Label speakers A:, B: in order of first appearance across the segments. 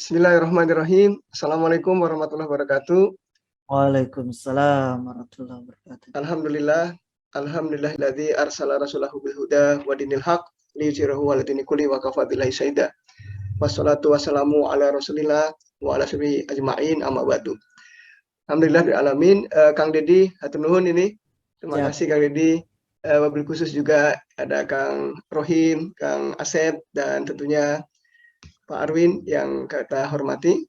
A: Bismillahirrahmanirrahim. Assalamualaikum warahmatullahi wabarakatuh.
B: Waalaikumsalam warahmatullahi wabarakatuh.
A: Alhamdulillah, alhamdulillahilladzi arsala rasulahu bil huda wa dinil haq liyuzhirahu 'ala dini kulli wa kafa billahi syahida. Wassalatu wassalamu ala Rasulillah wa ala sahbihi ajmain amma ba'du. Alhamdulillah bil alamin. Kang Dedi, hatur nuhun ini. Terima
B: Siap.
A: kasih Kang Dedi. Wabil khusus juga ada Kang Rohim, Kang Asep, dan tentunya Pak Arwin yang kita hormati.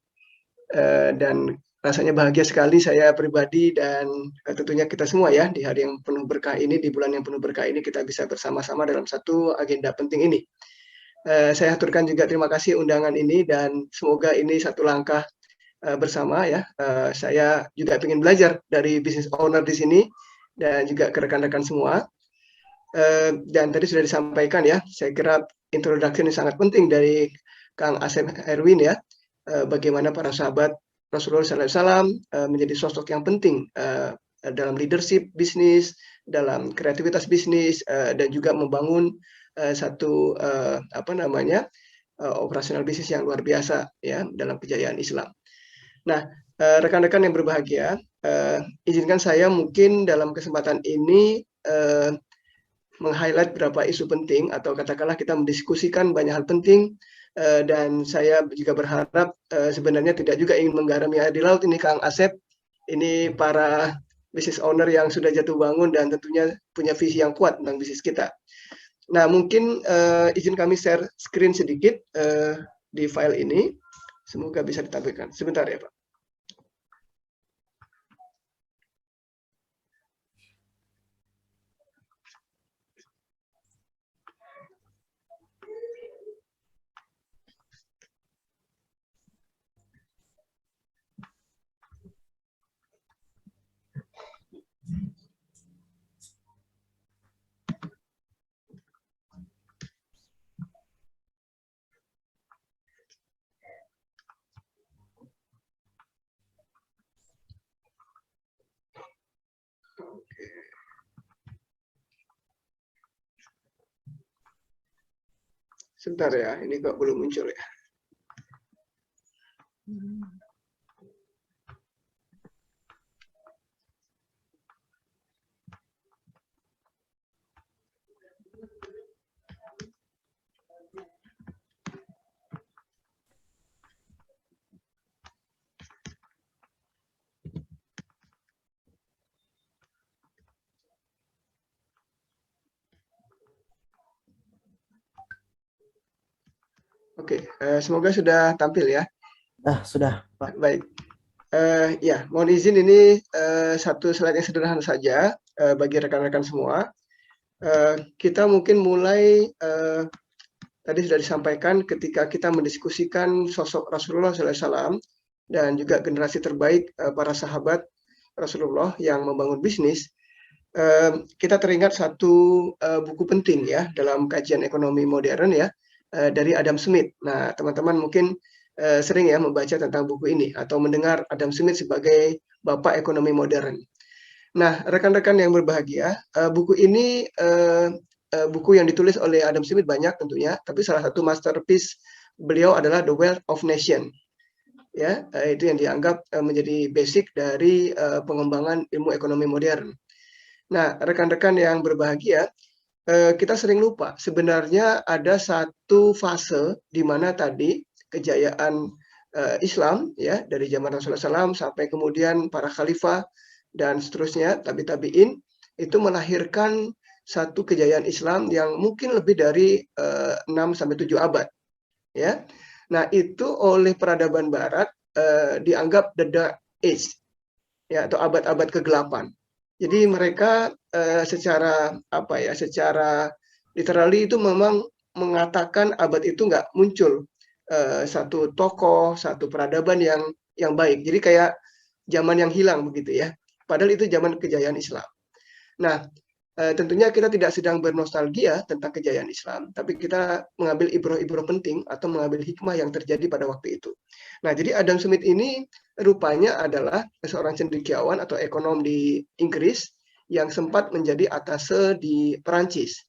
A: Dan rasanya bahagia sekali saya pribadi dan tentunya kita semua ya di hari yang penuh berkah ini, di bulan yang penuh berkah ini kita bisa bersama-sama dalam satu agenda penting ini. Saya aturkan juga terima kasih undangan ini dan semoga ini satu langkah bersama ya. Saya juga ingin belajar dari business owner di sini dan juga ke rekan-rekan semua. Dan tadi sudah disampaikan ya, saya kira introduction ini sangat penting dari Kang Asep Erwin ya. Bagaimana para sahabat Rasulullah SAW menjadi sosok yang penting dalam leadership bisnis, dalam kreativitas bisnis, dan juga membangun satu operasional bisnis yang luar biasa ya dalam kejayaan Islam. Nah, rekan-rekan yang berbahagia, izinkan saya mungkin dalam kesempatan ini meng-highlight beberapa isu penting atau katakanlah kita mendiskusikan banyak hal penting. Dan saya juga berharap sebenarnya tidak juga ingin menggarami air di laut ini Kang Asep. Ini para business owner yang sudah jatuh bangun dan tentunya punya visi yang kuat tentang bisnis kita. Nah mungkin izin kami share screen sedikit di file ini. Semoga bisa ditampilkan. Sebentar ya Pak. Sebentar ya, ini kok belum muncul ya. Oke, semoga sudah tampil ya.
B: Sudah, Pak.
A: Baik. Ya, mohon izin ini satu slide yang sederhana saja bagi rekan-rekan semua. Kita mungkin mulai tadi sudah disampaikan ketika kita mendiskusikan sosok Rasulullah SAW dan juga generasi terbaik para sahabat Rasulullah yang membangun bisnis. Kita teringat satu buku penting ya dalam kajian ekonomi modern ya dari Adam Smith. Nah, teman-teman mungkin sering ya membaca tentang buku ini atau mendengar Adam Smith sebagai bapak ekonomi modern. Nah, rekan-rekan yang berbahagia, buku ini buku yang ditulis oleh Adam Smith banyak tentunya, tapi salah satu masterpiece beliau adalah The Wealth of Nation. Ya, itu yang dianggap menjadi basic dari pengembangan ilmu ekonomi modern. Nah, rekan-rekan yang berbahagia, kita sering lupa sebenarnya ada satu fase di mana tadi kejayaan Islam ya dari zaman Rasulullah SAW sampai kemudian para khalifah dan seterusnya tabi'in itu melahirkan satu kejayaan Islam yang mungkin lebih dari 6 sampai 7 abad ya. Nah, itu oleh peradaban barat dianggap the dark age ya atau abad-abad kegelapan. Jadi mereka secara literally itu memang mengatakan abad itu nggak muncul satu tokoh, satu peradaban yang baik. Jadi kayak zaman yang hilang begitu ya. Padahal itu zaman kejayaan Islam. Nah, tentunya kita tidak sedang bernostalgia tentang kejayaan Islam, tapi kita mengambil ibroh-ibroh penting atau mengambil hikmah yang terjadi pada waktu itu. Nah, jadi Adam Smith ini rupanya adalah seorang cendekiawan atau ekonom di Inggris yang sempat menjadi atase di Perancis.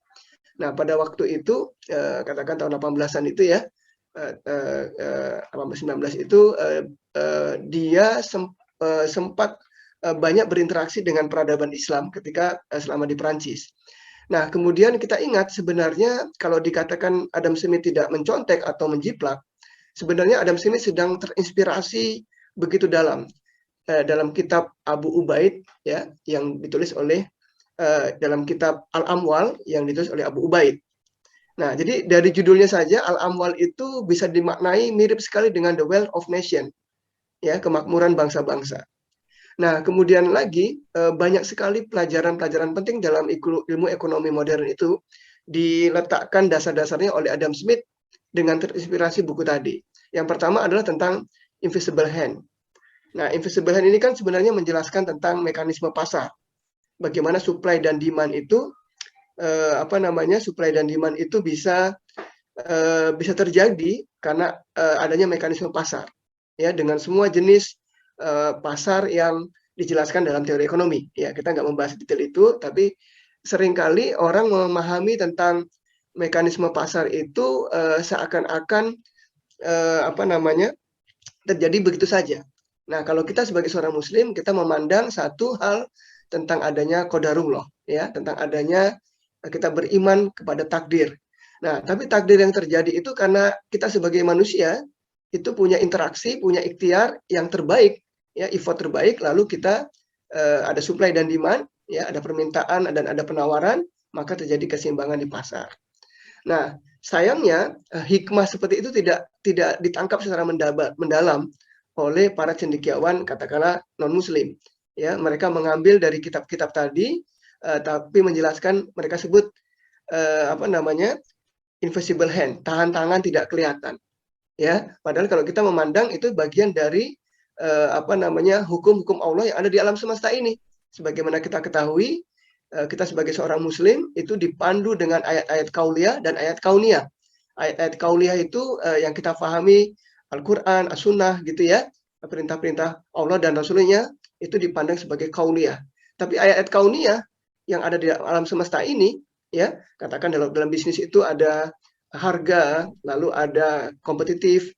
A: Nah, pada waktu itu, katakan tahun 18-an itu ya, 1819 itu dia sempat banyak berinteraksi dengan peradaban Islam ketika selama di Prancis. Nah, kemudian kita ingat sebenarnya kalau dikatakan Adam Smith tidak mencontek atau menjiplak, sebenarnya Adam Smith sedang terinspirasi begitu dalam kitab Abu Ubaid ya yang ditulis oleh dalam kitab Al-Amwal yang ditulis oleh Abu Ubaid. Nah, jadi dari judulnya saja Al-Amwal itu bisa dimaknai mirip sekali dengan The Wealth of Nation, ya, kemakmuran bangsa-bangsa. Nah, kemudian lagi banyak sekali pelajaran-pelajaran penting dalam ilmu ekonomi modern itu diletakkan dasar-dasarnya oleh Adam Smith dengan terinspirasi buku tadi. Yang pertama adalah tentang invisible hand. Nah, invisible hand ini kan sebenarnya menjelaskan tentang mekanisme pasar. Bagaimana supply dan demand itu supply dan demand itu bisa terjadi karena adanya mekanisme pasar. Ya, dengan semua jenis pasar yang dijelaskan dalam teori ekonomi. Ya, kita nggak membahas detail itu, tapi seringkali orang memahami tentang mekanisme pasar itu seakan-akan terjadi begitu saja. Nah, kalau kita sebagai seorang Muslim, kita memandang satu hal tentang adanya qadarullah, ya, tentang adanya kita beriman kepada takdir. Nah, tapi takdir yang terjadi itu karena kita sebagai manusia itu punya interaksi, punya ikhtiar yang terbaik, ya, effort terbaik, lalu kita ada supply dan demand, ya, ada permintaan dan ada penawaran, maka terjadi keseimbangan di pasar. Nah, sayangnya hikmah seperti itu tidak ditangkap secara mendalam oleh para cendekiawan katakanlah non-Muslim. Ya, mereka mengambil dari kitab-kitab tadi, tapi menjelaskan mereka sebut invisible hand, tahan tangan tidak kelihatan. Ya, padahal kalau kita memandang itu bagian dari hukum-hukum Allah yang ada di alam semesta ini. Sebagaimana kita ketahui, kita sebagai seorang Muslim itu dipandu dengan ayat-ayat kauliyah dan ayat kauniyah. Ayat-ayat kauliyah itu yang kita pahami Al-Quran, As-Sunnah gitu ya, perintah-perintah Allah dan Rasulnya itu dipandang sebagai kauliyah. Tapi ayat-ayat kauniyah yang ada di alam semesta ini, ya, katakan dalam bisnis itu ada harga, lalu ada kompetitif,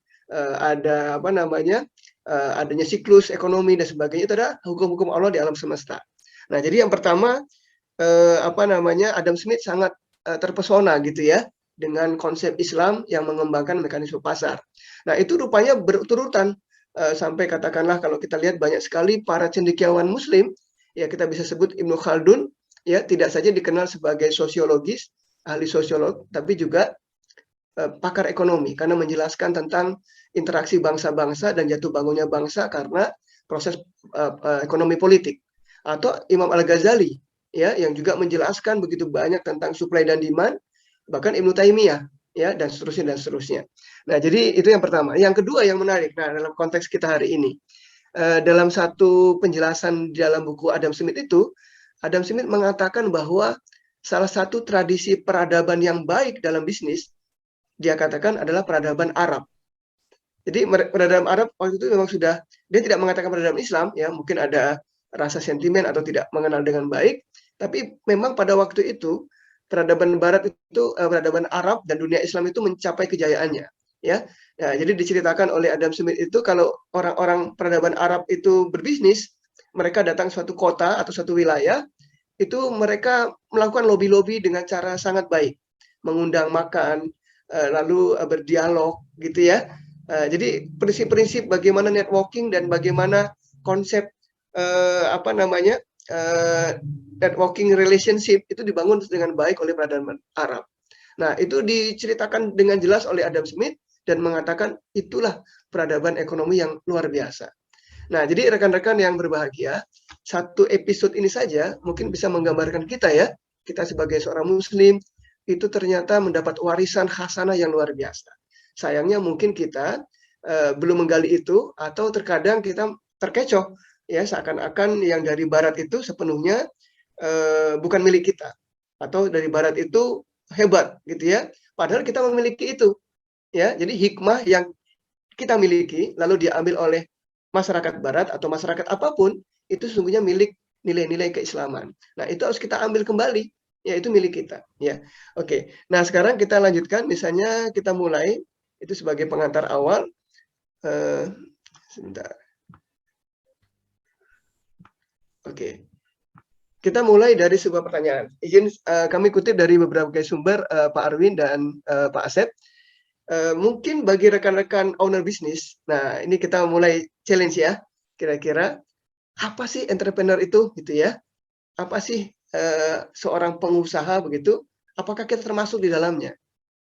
A: ada adanya siklus ekonomi dan sebagainya, itu ada hukum-hukum Allah di alam semesta. Nah, jadi yang pertama Adam Smith sangat terpesona gitu ya dengan konsep Islam yang mengembangkan mekanisme pasar. Nah, itu rupanya berurutan sampai katakanlah kalau kita lihat banyak sekali para cendekiawan Muslim, ya kita bisa sebut Ibnu Khaldun, ya tidak saja dikenal sebagai sosiologis, ahli sosiolog, tapi juga pakar ekonomi karena menjelaskan tentang interaksi bangsa-bangsa dan jatuh bangunnya bangsa karena proses ekonomi politik. Atau Imam Al-Ghazali, ya, yang juga menjelaskan begitu banyak tentang supply dan demand, bahkan Ibnu Taimiyah, ya, dan seterusnya. Nah, jadi itu yang pertama. Yang kedua yang menarik, nah dalam konteks kita hari ini, dalam satu penjelasan di dalam buku Adam Smith itu, Adam Smith mengatakan bahwa salah satu tradisi peradaban yang baik dalam bisnis, dia katakan adalah peradaban Arab. Jadi peradaban Arab waktu itu memang sudah, dia tidak mengatakan peradaban Islam, ya, mungkin ada rasa sentimen atau tidak mengenal dengan baik, tapi memang pada waktu itu peradaban Barat itu, peradaban Arab dan dunia Islam itu mencapai kejayaannya, ya. Nah, jadi diceritakan oleh Adam Smith itu kalau orang-orang peradaban Arab itu berbisnis, mereka datang suatu kota atau suatu wilayah, itu mereka melakukan lobby-lobby dengan cara sangat baik, mengundang makan, lalu berdialog, gitu ya. Jadi prinsip-prinsip bagaimana networking dan bagaimana konsep networking relationship itu dibangun dengan baik oleh peradaban Arab. Nah, itu diceritakan dengan jelas oleh Adam Smith dan mengatakan itulah peradaban ekonomi yang luar biasa. Nah, jadi rekan-rekan yang berbahagia, satu episode ini saja mungkin bisa menggambarkan kita ya, kita sebagai seorang Muslim itu ternyata mendapat warisan hasanah yang luar biasa. Sayangnya mungkin kita belum menggali itu atau terkadang kita terkecoh ya seakan-akan yang dari barat itu sepenuhnya bukan milik kita atau dari barat itu hebat gitu ya. Padahal kita memiliki itu. Ya, jadi hikmah yang kita miliki lalu diambil oleh masyarakat barat atau masyarakat apapun itu sesungguhnya milik nilai-nilai keislaman. Nah, itu harus kita ambil kembali, yaitu milik kita, ya. Oke. Nah, sekarang kita lanjutkan misalnya kita mulai Itu sebagai pengantar awal. Sebentar. Oke. Kita mulai dari sebuah pertanyaan. Izin kami kutip dari beberapa sumber, Pak Arwin dan Pak Asep. Mungkin bagi rekan-rekan owner bisnis, nah ini kita mulai challenge ya. Kira-kira apa sih entrepreneur itu, gitu ya? Apa sih seorang pengusaha begitu? Apakah kita termasuk di dalamnya,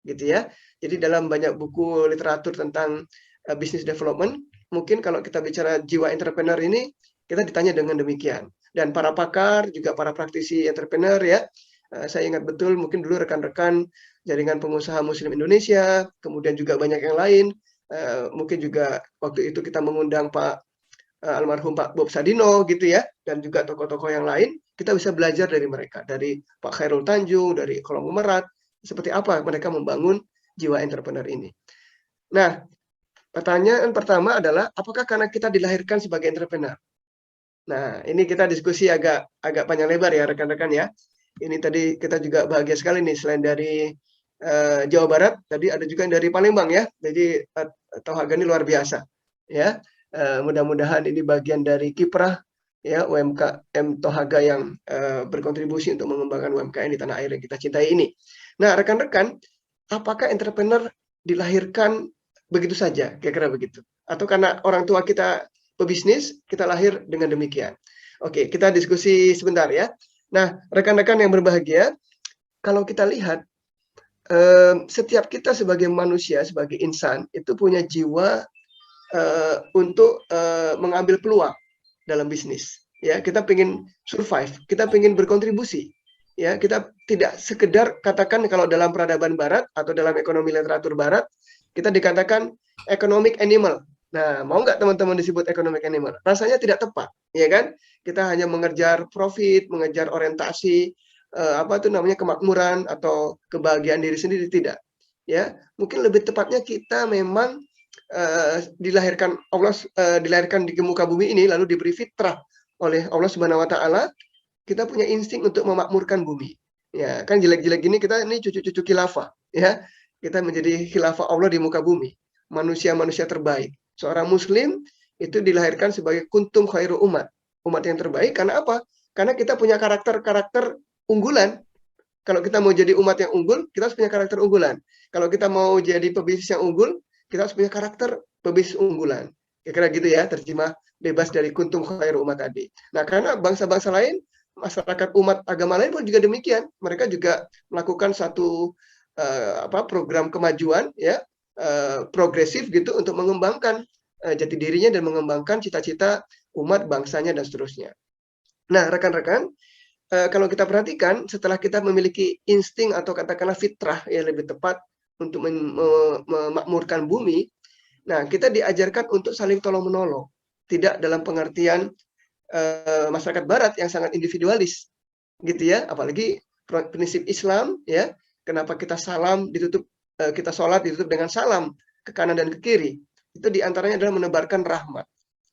A: gitu ya? Jadi dalam banyak buku literatur tentang business development, mungkin kalau kita bicara jiwa entrepreneur ini, kita ditanya dengan demikian. Dan para pakar, juga para praktisi entrepreneur ya, saya ingat betul mungkin dulu rekan-rekan jaringan pengusaha Muslim Indonesia, kemudian juga banyak yang lain, mungkin juga waktu itu kita mengundang Pak almarhum Pak Bob Sadino gitu ya, dan juga tokoh-tokoh yang lain, kita bisa belajar dari mereka, dari Pak Khairul Tanjung, dari Kolong Merat, seperti apa mereka membangun jiwa entrepreneur ini. Nah, pertanyaan pertama adalah, apakah karena kita dilahirkan sebagai entrepreneur? Nah, ini kita diskusi agak panjang lebar ya rekan-rekan ya. Ini tadi kita juga bahagia sekali nih, selain dari Jawa Barat, tadi ada juga yang dari Palembang ya. Jadi Tohaga ini luar biasa ya. Mudah-mudahan ini bagian dari kiprah ya UMKM Tohaga yang berkontribusi untuk mengembangkan UMKM di tanah air yang kita cintai ini. Nah, rekan-rekan, apakah entrepreneur dilahirkan begitu saja? Kira-kira begitu. Atau karena orang tua kita pebisnis, kita lahir dengan demikian. Oke, kita diskusi sebentar ya. Nah, rekan-rekan yang berbahagia, kalau kita lihat, setiap kita sebagai manusia, sebagai insan, itu punya jiwa untuk mengambil peluang dalam bisnis. Ya, kita ingin survive, kita ingin berkontribusi. Ya, kita tidak sekedar katakan kalau dalam peradaban Barat atau dalam ekonomi literatur Barat, kita dikatakan economic animal. Nah, mau nggak teman-teman disebut economic animal? Rasanya tidak tepat, ya kan? Kita hanya mengejar profit, mengejar orientasi apa itu namanya kemakmuran atau kebahagiaan diri sendiri, tidak. Ya, mungkin lebih tepatnya kita memang dilahirkan Allah, dilahirkan di muka bumi ini lalu diberi fitrah oleh Allah Subhanahu wa taala, kita punya insting untuk memakmurkan bumi. Ya, kan jelek-jelek gini kita ini cucu-cucu khilafah, ya. Kita menjadi khilafah Allah di muka bumi, manusia-manusia terbaik. Seorang muslim itu dilahirkan sebagai kuntum khairu umat, umat yang terbaik. Karena apa? Karena kita punya karakter-karakter unggulan. Kalau kita mau jadi umat yang unggul, kita harus punya karakter unggulan. Kalau kita mau jadi pebisnis yang unggul, kita harus punya karakter pebisnis unggulan. Kira-kira gitu ya, terjemah bebas dari kuntum khairu umat tadi. Nah, karena bangsa-bangsa lain, masyarakat umat agama lain pun juga demikian. Mereka juga melakukan satu program kemajuan ya, progresif gitu untuk mengembangkan jati dirinya dan mengembangkan cita-cita umat bangsanya dan seterusnya. Nah, rekan-rekan, kalau kita perhatikan setelah kita memiliki insting atau katakanlah fitrah ya lebih tepat untuk memakmurkan bumi, nah kita diajarkan untuk saling tolong-menolong, tidak dalam pengertian masyarakat Barat yang sangat individualis, gitu ya. Apalagi prinsip Islam ya. Kenapa kita salam ditutup, kita sholat ditutup dengan salam ke kanan dan ke kiri? Itu diantaranya adalah menebarkan rahmat.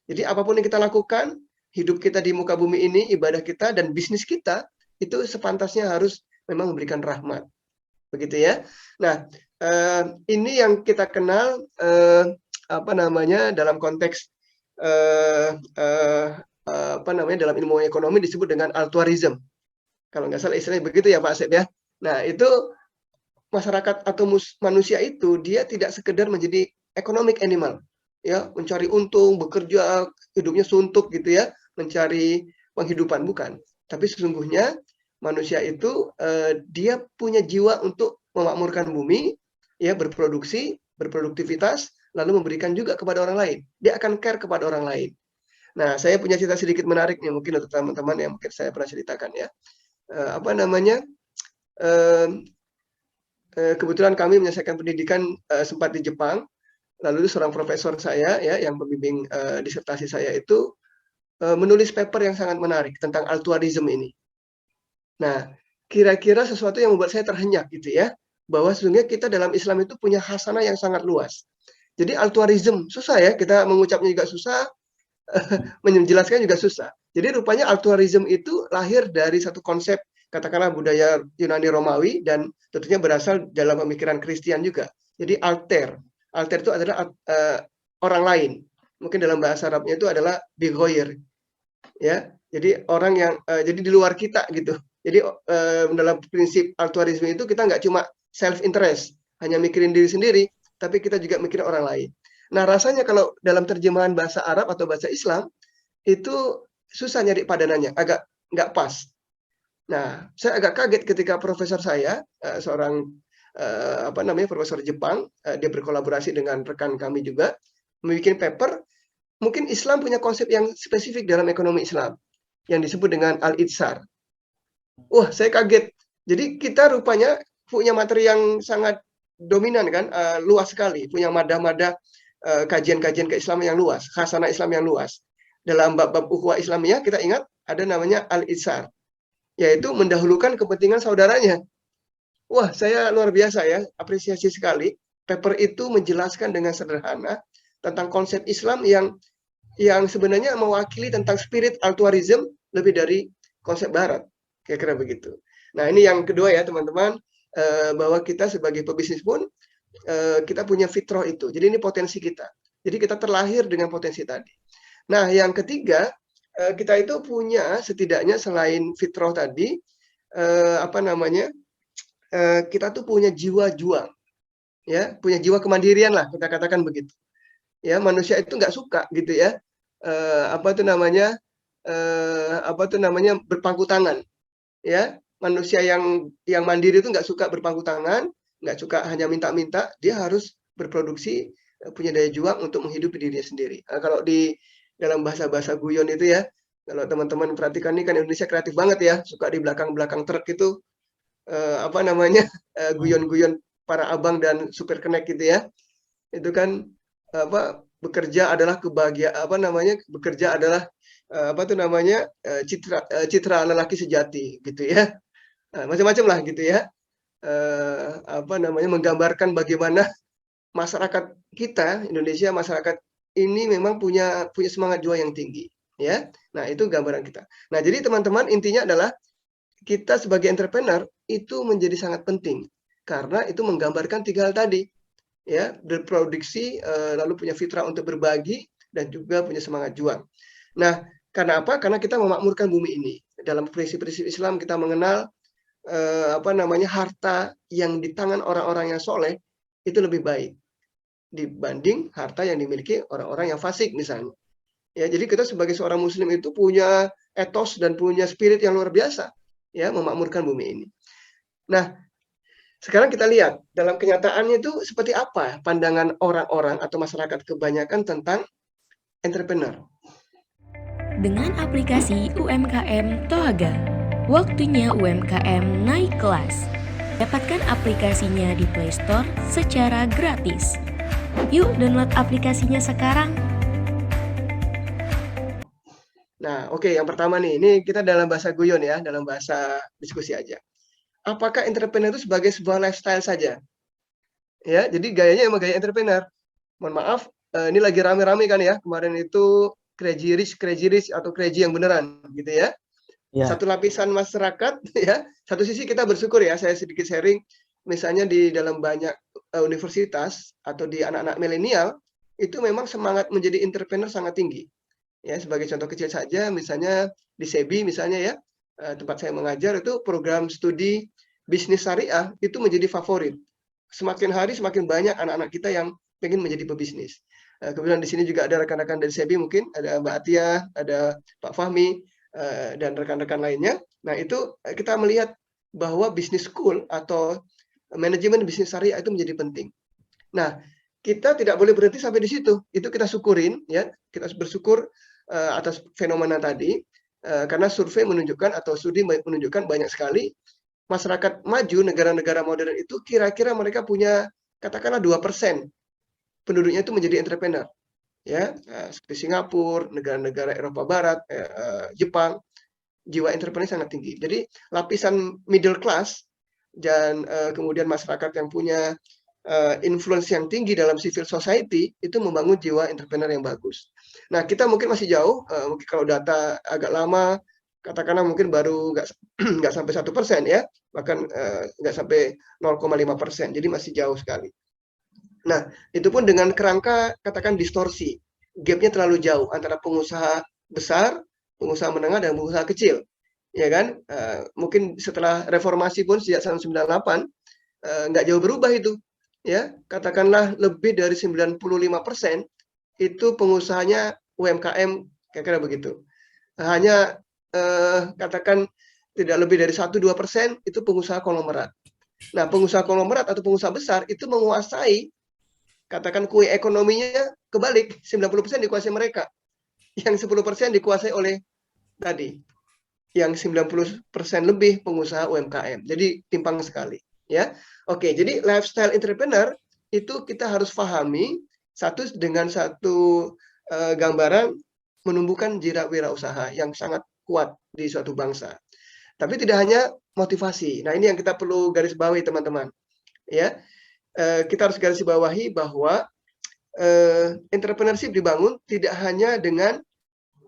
A: Jadi apapun yang kita lakukan, hidup kita di muka bumi ini, ibadah kita dan bisnis kita, itu sepantasnya harus memang memberikan rahmat. Begitu ya. Nah, ini yang kita kenal dalam konteks dalam ilmu ekonomi disebut dengan altruism. Kalau nggak salah istilahnya begitu ya Pak Asep ya. Nah, itu masyarakat atau manusia itu dia tidak sekedar menjadi economic animal, ya mencari untung, bekerja, hidupnya suntuk gitu ya, mencari penghidupan, bukan. Tapi sesungguhnya manusia itu dia punya jiwa untuk memakmurkan bumi, ya berproduksi, berproduktivitas, lalu memberikan juga kepada orang lain. Dia akan care kepada orang lain. Nah, saya punya cerita sedikit menarik nih mungkin untuk teman-teman yang mungkin saya pernah ceritakan ya. Kebetulan kami menyelesaikan pendidikan sempat di Jepang, lalu seorang profesor saya ya yang membimbing disertasi saya itu menulis paper yang sangat menarik tentang altruism ini. Nah, kira-kira sesuatu yang membuat saya terhenyak gitu ya, bahwa sesungguhnya kita dalam Islam itu punya khasanah yang sangat luas. Jadi altruism susah ya, kita mengucapnya juga susah, menjelaskan juga susah. Jadi rupanya altruism itu lahir dari satu konsep katakanlah budaya Yunani Romawi dan tentunya berasal dalam pemikiran Kristen juga. Jadi alter. Alter itu adalah orang lain. Mungkin dalam bahasa Arabnya itu adalah bighoir, ya. Jadi orang yang jadi di luar kita gitu. Jadi dalam prinsip altruisme itu kita nggak cuma self interest, hanya mikirin diri sendiri, tapi kita juga mikirin orang lain. Nah, rasanya kalau dalam terjemahan bahasa Arab atau bahasa Islam itu susah nyari padanannya, agak nggak pas. Nah, saya agak kaget ketika profesor saya, seorang profesor Jepang, dia berkolaborasi dengan rekan kami juga, membuat paper, mungkin Islam punya konsep yang spesifik dalam ekonomi Islam, yang disebut dengan al-itsar. Wah, saya kaget. Jadi kita rupanya punya materi yang sangat dominan kan, luas sekali, punya madah-madah kajian-kajian keislaman yang luas, khasanah Islam yang luas. Dalam bab-bab ukhuwah Islamiyah kita ingat ada namanya al-itsar, yaitu mendahulukan kepentingan saudaranya. Wah, saya luar biasa ya, apresiasi sekali. Paper itu menjelaskan dengan sederhana tentang konsep Islam yang sebenarnya mewakili tentang spirit altruism lebih dari konsep Barat, kira-kira begitu. Nah, ini yang kedua ya teman-teman, bahwa kita sebagai pebisnis pun kita punya fitrah itu. Jadi ini potensi kita. Jadi kita terlahir dengan potensi tadi. Nah, yang ketiga, kita itu punya setidaknya selain fitrah tadi, kita tuh punya jiwa juang, ya, punya jiwa kemandirian lah, kita katakan begitu. Ya, manusia itu nggak suka gitu ya, berpangku tangan, ya. Manusia yang mandiri itu nggak suka berpangku tangan, nggak suka hanya minta-minta, dia harus berproduksi, punya daya juang untuk menghidupi dirinya sendiri. Kalau di dalam bahasa-bahasa guyon itu ya, kalau teman-teman perhatikan ini kan Indonesia kreatif banget ya, suka di belakang-belakang truk itu guyon-guyon para abang dan supir kenek gitu ya. Itu kan bekerja adalah bekerja adalah citra lelaki sejati gitu ya. Macam-macam lah gitu ya. Menggambarkan bagaimana masyarakat kita Indonesia, masyarakat ini memang punya semangat juang yang tinggi ya. Nah, itu gambaran kita. Nah, jadi teman-teman intinya adalah kita sebagai entrepreneur itu menjadi sangat penting karena itu menggambarkan tiga hal tadi ya, berproduksi, lalu punya fitrah untuk berbagi dan juga punya semangat juang. Nah, karena apa? Karena kita memakmurkan bumi ini. Dalam prinsip-prinsip Islam kita mengenal harta yang di tangan orang-orang yang soleh itu lebih baik dibanding harta yang dimiliki orang-orang yang fasik misalnya. Ya, jadi kita sebagai seorang muslim itu punya etos dan punya spirit yang luar biasa ya, memakmurkan bumi ini. Nah, sekarang kita lihat dalam kenyataannya itu seperti apa pandangan orang-orang atau masyarakat kebanyakan tentang entrepreneur.
C: Dengan aplikasi UMKM Tohaga, waktunya UMKM naik kelas. Dapatkan aplikasinya di Play Store secara gratis. Yuk download aplikasinya sekarang.
A: Nah, oke, yang pertama nih, ini kita dalam bahasa guyon ya, dalam bahasa diskusi aja. Apakah entrepreneur itu sebagai sebuah lifestyle saja? Ya, jadi gayanya emang gaya entrepreneur. Mohon maaf, ini lagi rame-rame kan ya, kemarin itu crazy rich atau crazy yang beneran gitu ya. Ya. Satu lapisan masyarakat ya, satu sisi kita bersyukur ya, saya sedikit sharing, misalnya di dalam banyak universitas atau di anak-anak milenial, itu memang semangat menjadi entrepreneur sangat tinggi. Ya, sebagai contoh kecil saja, misalnya di SEBI misalnya ya, tempat saya mengajar itu program studi bisnis syariah itu menjadi favorit. Semakin hari semakin banyak anak-anak kita yang pengen menjadi pebisnis. Kemudian di sini juga ada rekan-rekan dari SEBI mungkin, ada Mbak Atia, ada Pak Fahmi, dan rekan-rekan lainnya. Nah, itu kita melihat bahwa bisnis school atau manajemen bisnis syariah itu menjadi penting. Nah, kita tidak boleh berhenti sampai di situ. Itu kita syukurin ya, kita bersyukur atas fenomena tadi, karena survei menunjukkan atau studi menunjukkan banyak sekali masyarakat maju, negara-negara modern itu kira-kira mereka punya katakanlah 2% penduduknya itu menjadi entrepreneur. Ya, seperti Singapura, negara-negara Eropa Barat, Jepang, jiwa entrepreneur sangat tinggi. Jadi lapisan middle class dan kemudian masyarakat yang punya influence yang tinggi dalam civil society itu membangun jiwa entrepreneur yang bagus. Nah, kita mungkin masih jauh, mungkin kalau data agak lama, katakanlah mungkin baru nggak sampai 1% ya, bahkan nggak sampai 0,5%, jadi masih jauh sekali. Nah, itu pun dengan kerangka katakan distorsi. Gapnya terlalu jauh antara pengusaha besar, pengusaha menengah, dan pengusaha kecil. Ya kan? Mungkin setelah reformasi pun sejak tahun 98, nggak jauh berubah itu. Ya, katakanlah lebih dari 95% itu pengusahanya UMKM, kira-kira begitu. Hanya katakan tidak lebih dari 1-2% itu pengusaha konglomerat. Nah, pengusaha konglomerat atau pengusaha besar itu menguasai, katakan kue ekonominya kebalik, 90% dikuasai mereka. Yang 10% dikuasai oleh tadi, yang 90% lebih pengusaha UMKM. Jadi timpang sekali, ya. Oke, jadi lifestyle entrepreneur itu kita harus pahami dengan satu gambaran menumbuhkan jiwa wirausaha yang sangat kuat di suatu bangsa. Tapi tidak hanya motivasi. Nah, ini yang kita perlu garis bawahi, teman-teman. Ya, kita harus garis bawahi bahwa entrepreneurship dibangun tidak hanya dengan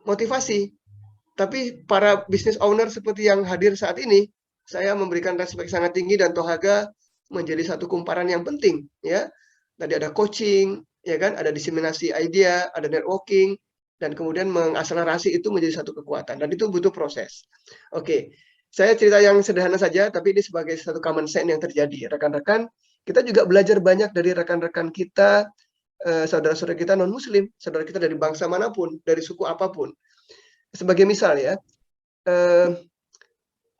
A: motivasi, tapi para business owner seperti yang hadir saat ini, saya memberikan respek sangat tinggi dan Tohaga menjadi satu kumparan yang penting. Ya, tadi ada coaching, ya kan, ada diseminasi idea, ada networking, dan kemudian mengakselerasi itu menjadi satu kekuatan. Dan itu butuh proses. Oke, saya cerita yang sederhana saja, tapi ini sebagai satu common sense yang terjadi. Rekan-rekan, kita juga belajar banyak dari rekan-rekan kita, saudara-saudara kita non-muslim, saudara kita dari bangsa manapun, dari suku apapun. Sebagai misal ya,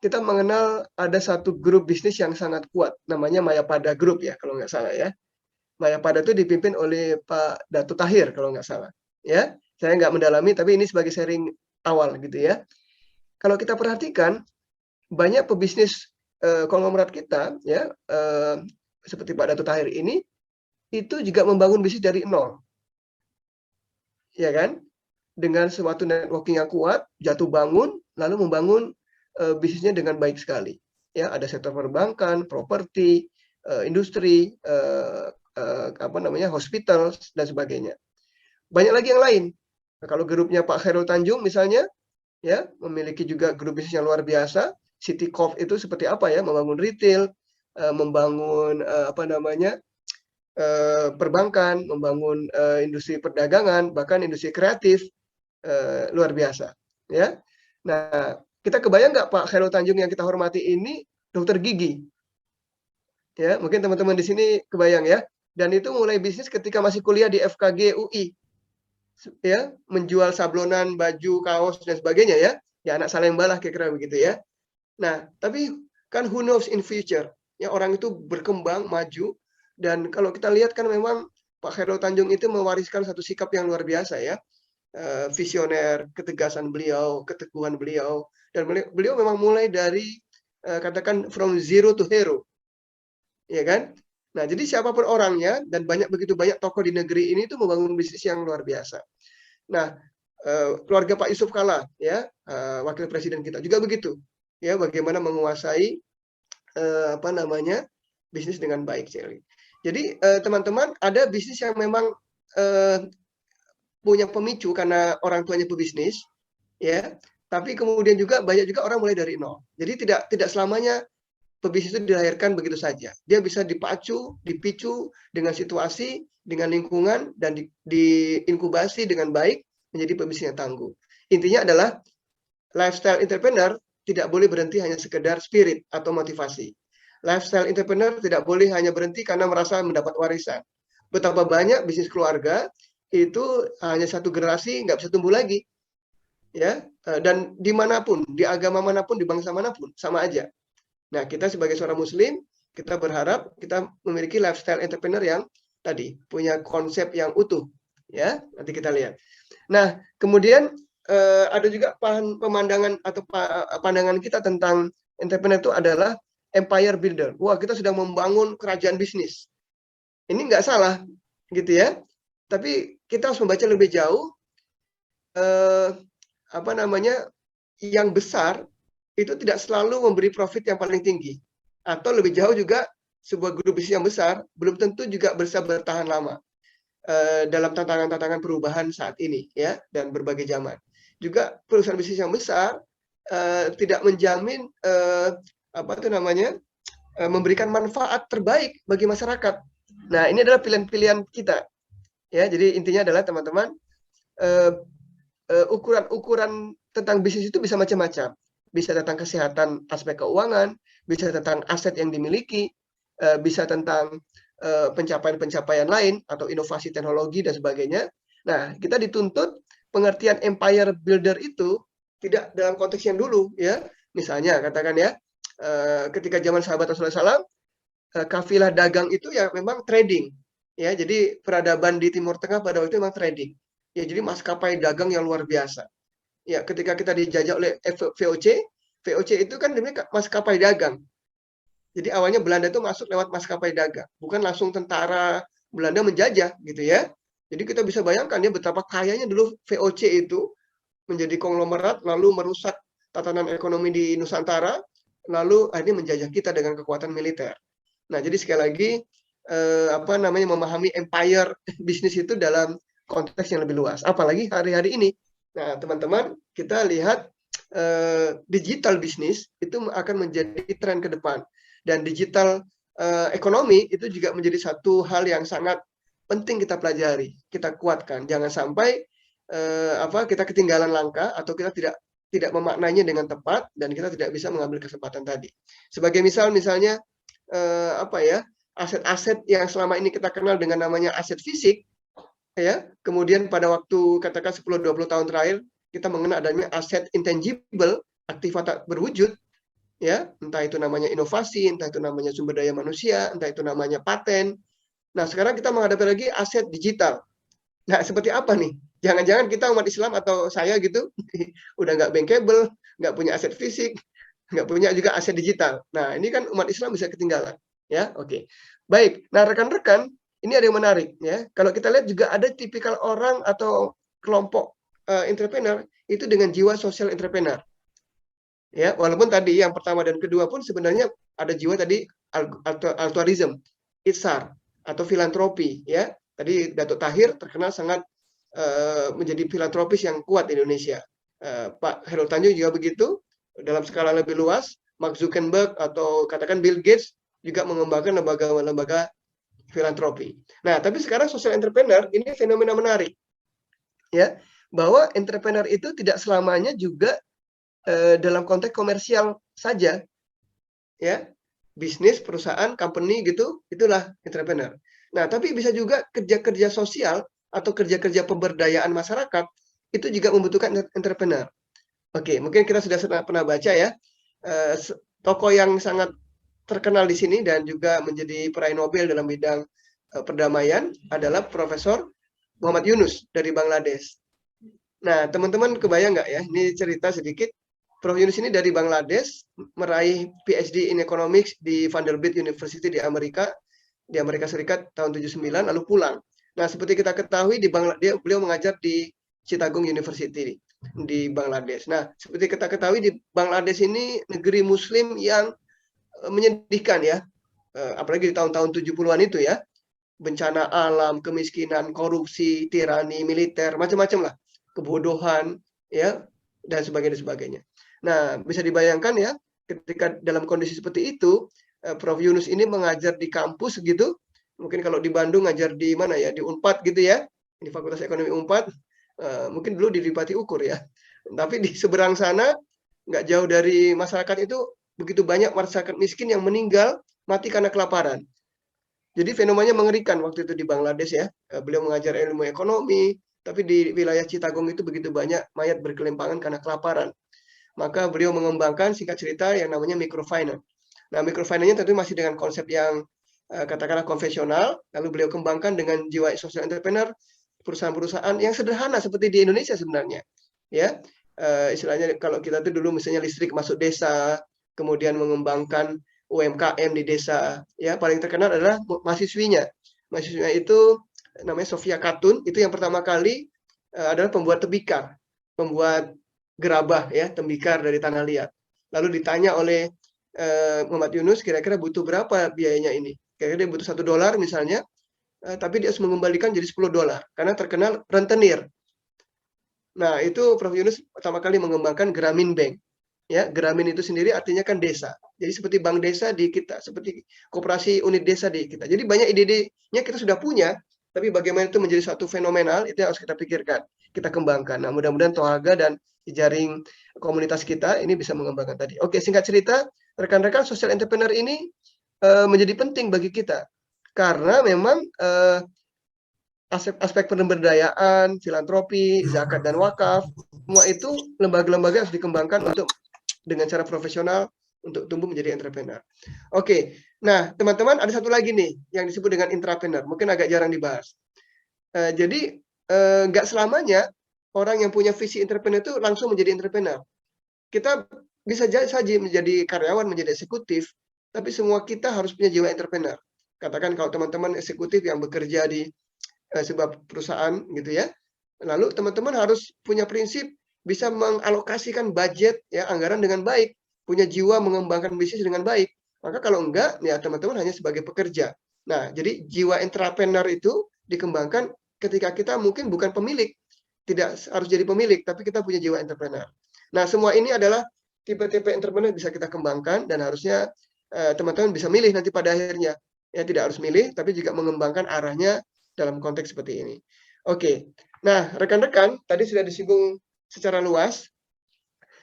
A: kita mengenal ada satu grup bisnis yang sangat kuat, namanya Mayapada Group ya, kalau nggak salah ya. Mayapada itu dipimpin oleh Pak Datu Tahir kalau nggak salah. Ya, saya nggak mendalami, tapi ini sebagai sharing awal gitu ya. Kalau kita perhatikan, banyak pebisnis konglomerat kita ya, seperti Pak Datu Tahir ini, itu juga membangun bisnis dari nol. Ya kan? Dengan suatu networking yang kuat, jatuh bangun, lalu membangun bisnisnya dengan baik sekali. Ya, ada sektor perbankan, properti, industri, hospital dan sebagainya. Banyak lagi yang lain. Nah, kalau grupnya Pak Khairul Tanjung misalnya, ya memiliki juga grup bisnis yang luar biasa. City Corp itu seperti apa ya? Membangun retail, membangun perbankan, membangun industri perdagangan, bahkan industri kreatif, luar biasa. Ya. Nah, kita kebayang nggak Pak Khairul Tanjung yang kita hormati ini dokter gigi? Ya, mungkin teman-teman di sini kebayang ya. Dan itu mulai bisnis ketika masih kuliah di FKG UI. Ya, menjual sablonan, baju, kaos dan sebagainya ya. Ya anak Salemba lah kira-kira begitu ya. Nah, tapi kan who knows in future. Ya, orang itu berkembang, maju, dan kalau kita lihat kan memang Pak Khairul Tanjung itu mewariskan satu sikap yang luar biasa ya. Visioner, ketegasan beliau, keteguhan beliau, dan beliau memang mulai dari katakan from zero to hero. Ya kan? Nah, jadi siapapun orangnya dan begitu banyak tokoh di negeri ini tuh membangun bisnis yang luar biasa. Nah, keluarga Pak Yusuf Kalla ya, wakil presiden kita juga begitu. Ya, bagaimana menguasai bisnis dengan baik, Celi. Jadi teman-teman, ada bisnis yang memang punya pemicu karena orang tuanya pebisnis, ya. Tapi kemudian juga banyak juga orang mulai dari nol. Jadi tidak selamanya pebisnis itu dilahirkan begitu saja. Dia bisa dipicu dengan situasi, dengan lingkungan, dan diinkubasi dengan baik menjadi pebisnis yang tangguh. Intinya adalah lifestyle entrepreneur tidak boleh berhenti hanya sekedar spirit atau motivasi. Lifestyle entrepreneur tidak boleh hanya berhenti karena merasa mendapat warisan. Betapa banyak bisnis keluarga itu hanya satu generasi nggak bisa tumbuh lagi, ya. Dan dimanapun, di agama manapun, di bangsa manapun, sama aja. Nah, kita sebagai seorang Muslim, kita berharap kita memiliki lifestyle entrepreneur yang tadi punya konsep yang utuh, ya. Nanti kita lihat. Nah, kemudian ada juga pemandangan atau pandangan kita tentang entrepreneur itu adalah empire builder. Wah, kita sedang membangun kerajaan bisnis. Ini nggak salah, gitu ya. Tapi kita harus membaca lebih jauh. Yang besar itu tidak selalu memberi profit yang paling tinggi. Atau lebih jauh juga sebuah grup bisnis yang besar belum tentu juga bisa bertahan lama dalam tantangan-tantangan perubahan saat ini, ya, dan berbagai zaman. Juga perusahaan bisnis yang besar tidak menjamin memberikan manfaat terbaik bagi masyarakat. Nah, ini adalah pilihan-pilihan kita. Ya, jadi intinya adalah teman-teman, ukuran-ukuran tentang bisnis itu bisa macam-macam. Bisa tentang kesehatan aspek keuangan, bisa tentang aset yang dimiliki, bisa tentang pencapaian-pencapaian lain atau inovasi teknologi dan sebagainya. Nah, kita dituntut pengertian empire builder itu tidak dalam konteks yang dulu, ya. Misalnya katakan ya, ketika zaman sahabat Rasulullah SAW, kafilah dagang itu ya memang trading, ya. Jadi peradaban di Timur Tengah pada waktu itu memang trading. Ya, jadi maskapai dagang yang luar biasa. Ya, ketika kita dijajah oleh VOC itu kan demi maskapai dagang. Jadi awalnya Belanda itu masuk lewat maskapai dagang, bukan langsung tentara Belanda menjajah gitu ya. Jadi kita bisa bayangkan ya betapa kayanya dulu VOC itu menjadi konglomerat, lalu merusak tatanan ekonomi di Nusantara, lalu akhirnya menjajah kita dengan kekuatan militer. Nah, jadi sekali lagi memahami empire bisnis itu dalam konteks yang lebih luas. Apalagi hari-hari ini. Nah, teman-teman, kita lihat digital bisnis itu akan menjadi tren ke depan. Dan digital ekonomi itu juga menjadi satu hal yang sangat penting kita pelajari, kita kuatkan. Jangan sampai kita ketinggalan langkah atau kita tidak memaknainya dengan tepat dan kita tidak bisa mengambil kesempatan tadi. Sebagai misalnya aset-aset yang selama ini kita kenal dengan namanya aset fisik, ya, kemudian pada waktu katakan 10-20 tahun terakhir kita mengenal adanya aset intangible, aktiva tak berwujud, ya, entah itu namanya inovasi, entah itu namanya sumber daya manusia, entah itu namanya paten. Nah, sekarang kita menghadapi lagi aset digital. Nah, seperti apa nih? Jangan-jangan kita umat Islam atau saya gitu, udah nggak bankable, nggak punya aset fisik, nggak punya juga aset digital. Nah, ini kan umat Islam bisa ketinggalan. Ya, oke. Baik, nah rekan-rekan, ini ada yang menarik ya. Kalau kita lihat juga ada tipikal orang atau kelompok entrepreneur itu dengan jiwa social entrepreneur. Ya, walaupun tadi yang pertama dan kedua pun sebenarnya ada jiwa tadi altruism, itsar atau filantropi ya. Tadi Datuk Tahir terkenal sangat menjadi filantropis yang kuat di Indonesia. Pak Hairul Tanjung juga begitu, dalam skala lebih luas. Mark Zuckerberg atau katakan Bill Gates juga mengembangkan lembaga-lembaga filantropi. Nah, tapi sekarang social entrepreneur ini fenomena menarik. Ya, bahwa entrepreneur itu tidak selamanya juga dalam konteks komersial saja. Ya. Bisnis, perusahaan, company gitu, itulah entrepreneur. Nah, tapi bisa juga kerja-kerja sosial atau kerja-kerja pemberdayaan masyarakat itu juga membutuhkan entrepreneur. Oke, mungkin kita sudah pernah baca ya, tokoh yang sangat terkenal di sini dan juga menjadi peraih Nobel dalam bidang perdamaian adalah Profesor Muhammad Yunus dari Bangladesh. Nah, teman-teman kebayang nggak ya, ini cerita sedikit. Prof. Yunus ini dari Bangladesh, meraih PhD in Economics di Vanderbilt University di Amerika Serikat tahun 79, lalu pulang. Nah, seperti kita ketahui beliau mengajar di Chittagong University di Bangladesh. Nah, seperti kita ketahui di Bangladesh ini negeri Muslim yang menyedihkan ya, apalagi di tahun-tahun 70-an itu ya, bencana alam, kemiskinan, korupsi, tirani, militer, macam-macam lah, kebodohan, ya, dan sebagainya. Nah, bisa dibayangkan ya, ketika dalam kondisi seperti itu, Prof. Yunus ini mengajar di kampus gitu, mungkin kalau di Bandung ngajar di mana ya, di Unpad gitu ya, di Fakultas Ekonomi Unpad, mungkin dulu di Dipati Ukur ya, tapi di seberang sana, nggak jauh dari masyarakat itu, begitu banyak masyarakat miskin yang meninggal, mati karena kelaparan. Jadi fenomenanya mengerikan waktu itu di Bangladesh ya, beliau mengajar ilmu ekonomi, tapi di wilayah Chittagong itu begitu banyak mayat berkelimpangan karena kelaparan. Maka beliau mengembangkan singkat cerita yang namanya microfinance. Nah, microfinance-nya tentu masih dengan konsep yang katakanlah konvensional, lalu beliau kembangkan dengan jiwa social entrepreneur, perusahaan-perusahaan yang sederhana seperti di Indonesia sebenarnya. Ya, istilahnya kalau kita tuh dulu misalnya listrik masuk desa, kemudian mengembangkan UMKM di desa. Ya, paling terkenal adalah mahasiswinya. Mahasiswinya itu namanya Sofia Katun, itu yang pertama kali adalah pembuat tembikar, pembuat gerabah ya, tembikar dari tanah liat. Lalu ditanya oleh Muhammad Yunus, kira-kira butuh berapa biayanya ini? Kira-kira dia butuh $1 misalnya, tapi dia harus mengembalikan jadi $10 karena terkenal rentenir. Nah, itu Prof. Yunus pertama kali mengembangkan Grameen Bank. Ya, Grameen itu sendiri artinya kan desa. Jadi seperti bank desa di kita, seperti koperasi unit desa di kita. Jadi banyak ide-idenya kita sudah punya, tapi bagaimana itu menjadi suatu fenomenal, itu yang harus kita pikirkan, kita kembangkan. Nah, mudah-mudahan Tohaga dan jaring komunitas kita ini bisa mengembangkan tadi. Oke, singkat cerita, rekan-rekan social entrepreneur ini menjadi penting bagi kita. Karena memang aspek pemberdayaan, filantropi, zakat dan wakaf, semua itu lembaga-lembaga harus dikembangkan untuk dengan cara profesional untuk tumbuh menjadi entrepreneur. Oke, nah teman-teman ada satu lagi nih yang disebut dengan intrapreneur, mungkin agak jarang dibahas. Jadi nggak selamanya orang yang punya visi entrepreneur itu langsung menjadi entrepreneur. Kita bisa saja menjadi karyawan, menjadi eksekutif, tapi semua kita harus punya jiwa entrepreneur. Katakan kalau teman-teman eksekutif yang bekerja di sebuah perusahaan gitu ya, lalu teman-teman harus punya prinsip bisa mengalokasikan budget ya anggaran dengan baik, punya jiwa mengembangkan bisnis dengan baik. Maka kalau enggak ya teman-teman hanya sebagai pekerja. Nah, jadi jiwa entrepreneur itu dikembangkan ketika kita mungkin bukan pemilik, tidak harus jadi pemilik, tapi kita punya jiwa entrepreneur. Nah, semua ini adalah tipe-tipe entrepreneur bisa kita kembangkan dan harusnya teman-teman bisa milih nanti pada akhirnya. Ya, tidak harus milih, tapi juga mengembangkan arahnya dalam konteks seperti ini. Oke, nah rekan-rekan tadi sudah disinggung secara luas.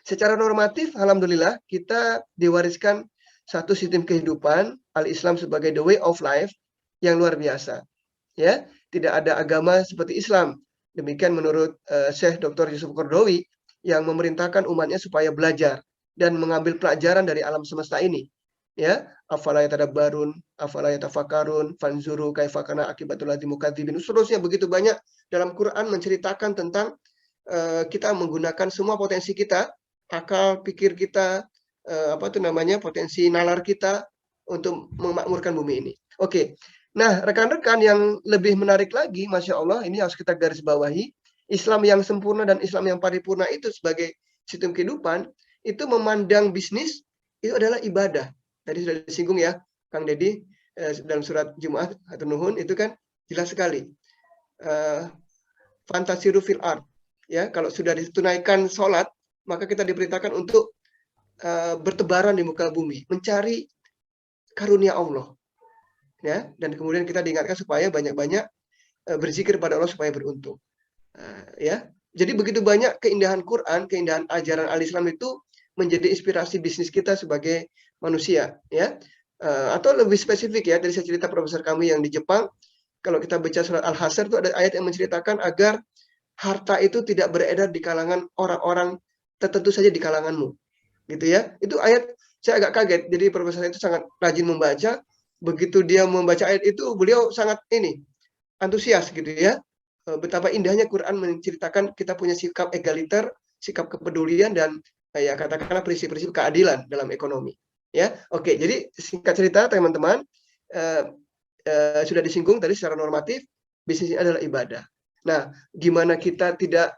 A: Secara normatif, alhamdulillah kita diwariskan satu sistem kehidupan al-Islam sebagai the way of life yang luar biasa. Ya, tidak ada agama seperti Islam. Demikian menurut Syekh Dr. Yusuf Qaradawi yang memerintahkan umatnya supaya belajar dan mengambil pelajaran dari alam semesta ini. Ya, afala yatadabbarun, afala yatafakkarun, fanzuru kaifa kana akibatul ladzina mukadzibin. Seterusnya begitu banyak dalam Quran menceritakan tentang kita menggunakan semua potensi kita, akal, pikir kita, potensi nalar kita untuk memakmurkan bumi ini. Oke. Nah, rekan-rekan yang lebih menarik lagi, Masya Allah, ini harus kita garis bawahi, Islam yang sempurna dan Islam yang paripurna itu sebagai sistem kehidupan, itu memandang bisnis itu adalah ibadah. Tadi sudah disinggung ya, Kang Deddy, dalam surat Jumat atau Nuhun itu kan jelas sekali. Fantasiru fil ard. Ya, kalau sudah ditunaikan sholat, maka kita diperintahkan untuk bertebaran di muka bumi, mencari karunia Allah. Ya, dan kemudian kita diingatkan supaya banyak-banyak berzikir pada Allah supaya beruntung. Ya, jadi begitu banyak keindahan Quran, keindahan ajaran al-Islam itu menjadi inspirasi bisnis kita sebagai manusia, ya. Atau lebih spesifik ya, dari saya cerita profesor kami yang di Jepang, kalau kita baca surat Al-Hasyr itu ada ayat yang menceritakan agar harta itu tidak beredar di kalangan orang-orang tertentu saja di kalanganmu, gitu ya. Itu ayat saya agak kaget. Jadi profesor itu sangat rajin membaca. Begitu dia membaca ayat itu, beliau sangat antusias gitu ya. Betapa indahnya Quran menceritakan kita punya sikap egaliter, sikap kepedulian dan ya katakanlah prinsip-prinsip keadilan dalam ekonomi. Ya, oke. Jadi singkat cerita teman-teman, sudah disinggung tadi secara normatif, bisnis ini adalah ibadah. Nah, gimana kita tidak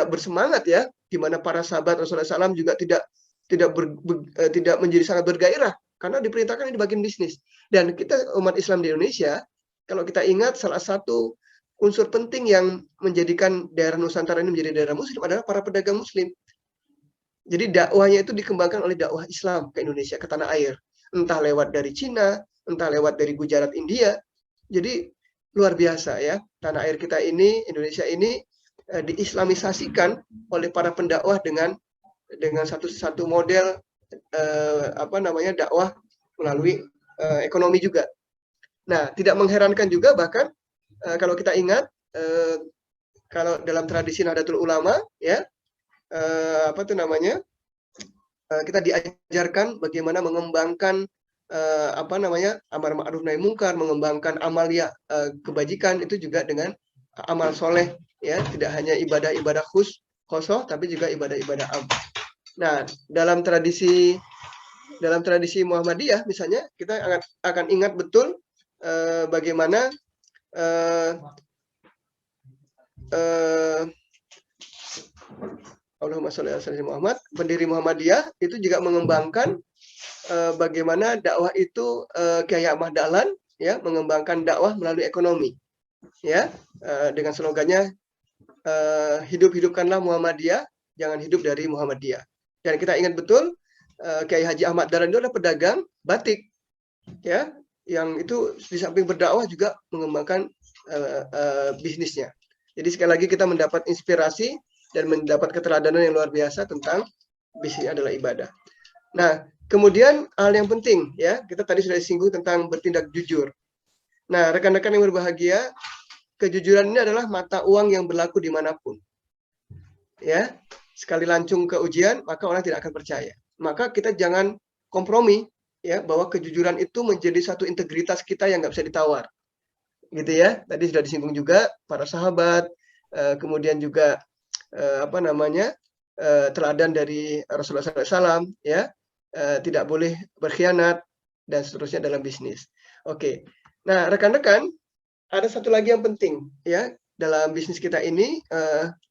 A: bersemangat ya? Gimana para sahabat Rasulullah SAW juga tidak menjadi sangat bergairah karena diperintahkan ini bagian bisnis. Dan kita umat Islam di Indonesia, kalau kita ingat salah satu unsur penting yang menjadikan daerah Nusantara ini menjadi daerah Muslim adalah para pedagang Muslim. Jadi dakwahnya itu dikembangkan oleh dakwah Islam ke Indonesia, ke tanah air. Entah lewat dari Cina, entah lewat dari Gujarat, India. Jadi luar biasa ya, tanah air kita ini, Indonesia ini diislamisasikan oleh para pendakwah dengan satu model dakwah melalui ekonomi juga. Nah, tidak mengherankan juga bahkan kalau kita ingat kalau dalam tradisi Nahdlatul Ulama ya, kita diajarkan bagaimana mengembangkan amar ma'ruf nahi mungkar, mengembangkan amalia kebajikan itu juga dengan amal soleh ya, tidak hanya ibadah-ibadah khosoh tapi juga ibadah-ibadah am. Nah, dalam tradisi Muhammadiyah misalnya kita akan ingat betul bagaimana Allahumma sholli ala sayyidina Muhammad, pendiri Muhammadiyah itu juga mengembangkan bagaimana dakwah itu Kyai Ahmad Dahlan ya, mengembangkan dakwah melalui ekonomi. Ya, dengan slogannya hidup-hidupkanlah Muhammadiyah, jangan hidup dari Muhammadiyah. Dan kita ingat betul Kiai Haji Ahmad Dahlan itu adalah pedagang batik, ya, yang itu di samping berdakwah juga mengembangkan bisnisnya. Jadi sekali lagi kita mendapat inspirasi dan mendapat keteladanan yang luar biasa tentang bisnis adalah ibadah. Nah, kemudian hal yang penting ya, kita tadi sudah disinggung tentang bertindak jujur. Nah, rekan-rekan yang berbahagia, kejujuran ini adalah mata uang yang berlaku dimanapun. Ya, sekali lancung ke ujian, maka orang tidak akan percaya. Maka kita jangan kompromi, ya, bahwa kejujuran itu menjadi satu integritas kita yang nggak bisa ditawar. Gitu ya, tadi sudah disinggung juga para sahabat, kemudian juga teladan dari Rasulullah SAW, ya, tidak boleh berkhianat dan seterusnya dalam bisnis. Oke, nah rekan-rekan, ada satu lagi yang penting, ya, dalam bisnis kita ini,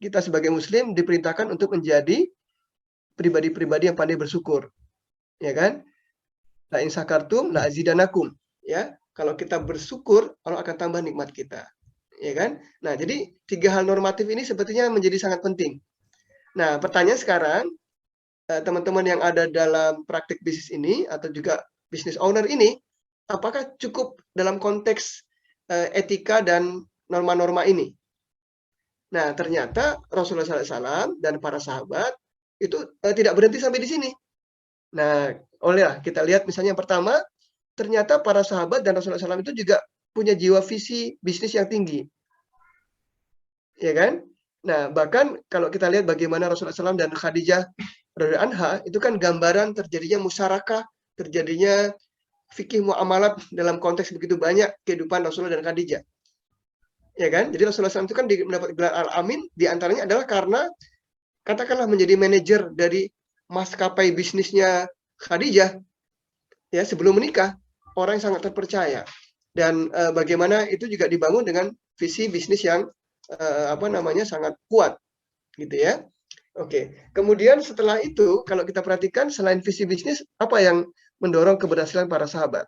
A: kita sebagai Muslim diperintahkan untuk menjadi pribadi-pribadi yang pandai bersyukur, ya kan? La in syakartum la azidanakum, ya. Kalau kita bersyukur, Allah akan tambah nikmat kita, ya kan? Nah, jadi 3 hal normatif ini sepertinya menjadi sangat penting. Nah, pertanyaan sekarang, teman-teman yang ada dalam praktik bisnis ini atau juga business owner ini, apakah cukup dalam konteks etika dan norma-norma ini? Nah, ternyata Rasulullah SAW dan para sahabat itu tidak berhenti sampai di sini. Nah, kita lihat misalnya yang pertama, ternyata para sahabat dan Rasulullah SAW itu juga punya jiwa visi bisnis yang tinggi. Ya kan? Nah, bahkan kalau kita lihat bagaimana Rasulullah SAW dan Khadijah radhiyallahu anha, itu kan gambaran terjadinya musyarakah, terjadinya fikih muamalat dalam konteks begitu banyak kehidupan Rasulullah dan Khadijah. Ya kan? Jadi Rasulullah SAW itu kan mendapat gelar Al-Amin, diantaranya adalah karena katakanlah menjadi manajer dari maskapai bisnisnya Khadijah, ya, sebelum menikah, orang yang sangat terpercaya. Dan bagaimana itu juga dibangun dengan visi bisnis yang sangat kuat, gitu ya. Oke, kemudian setelah itu kalau kita perhatikan selain visi bisnis, apa yang mendorong keberhasilan para sahabat?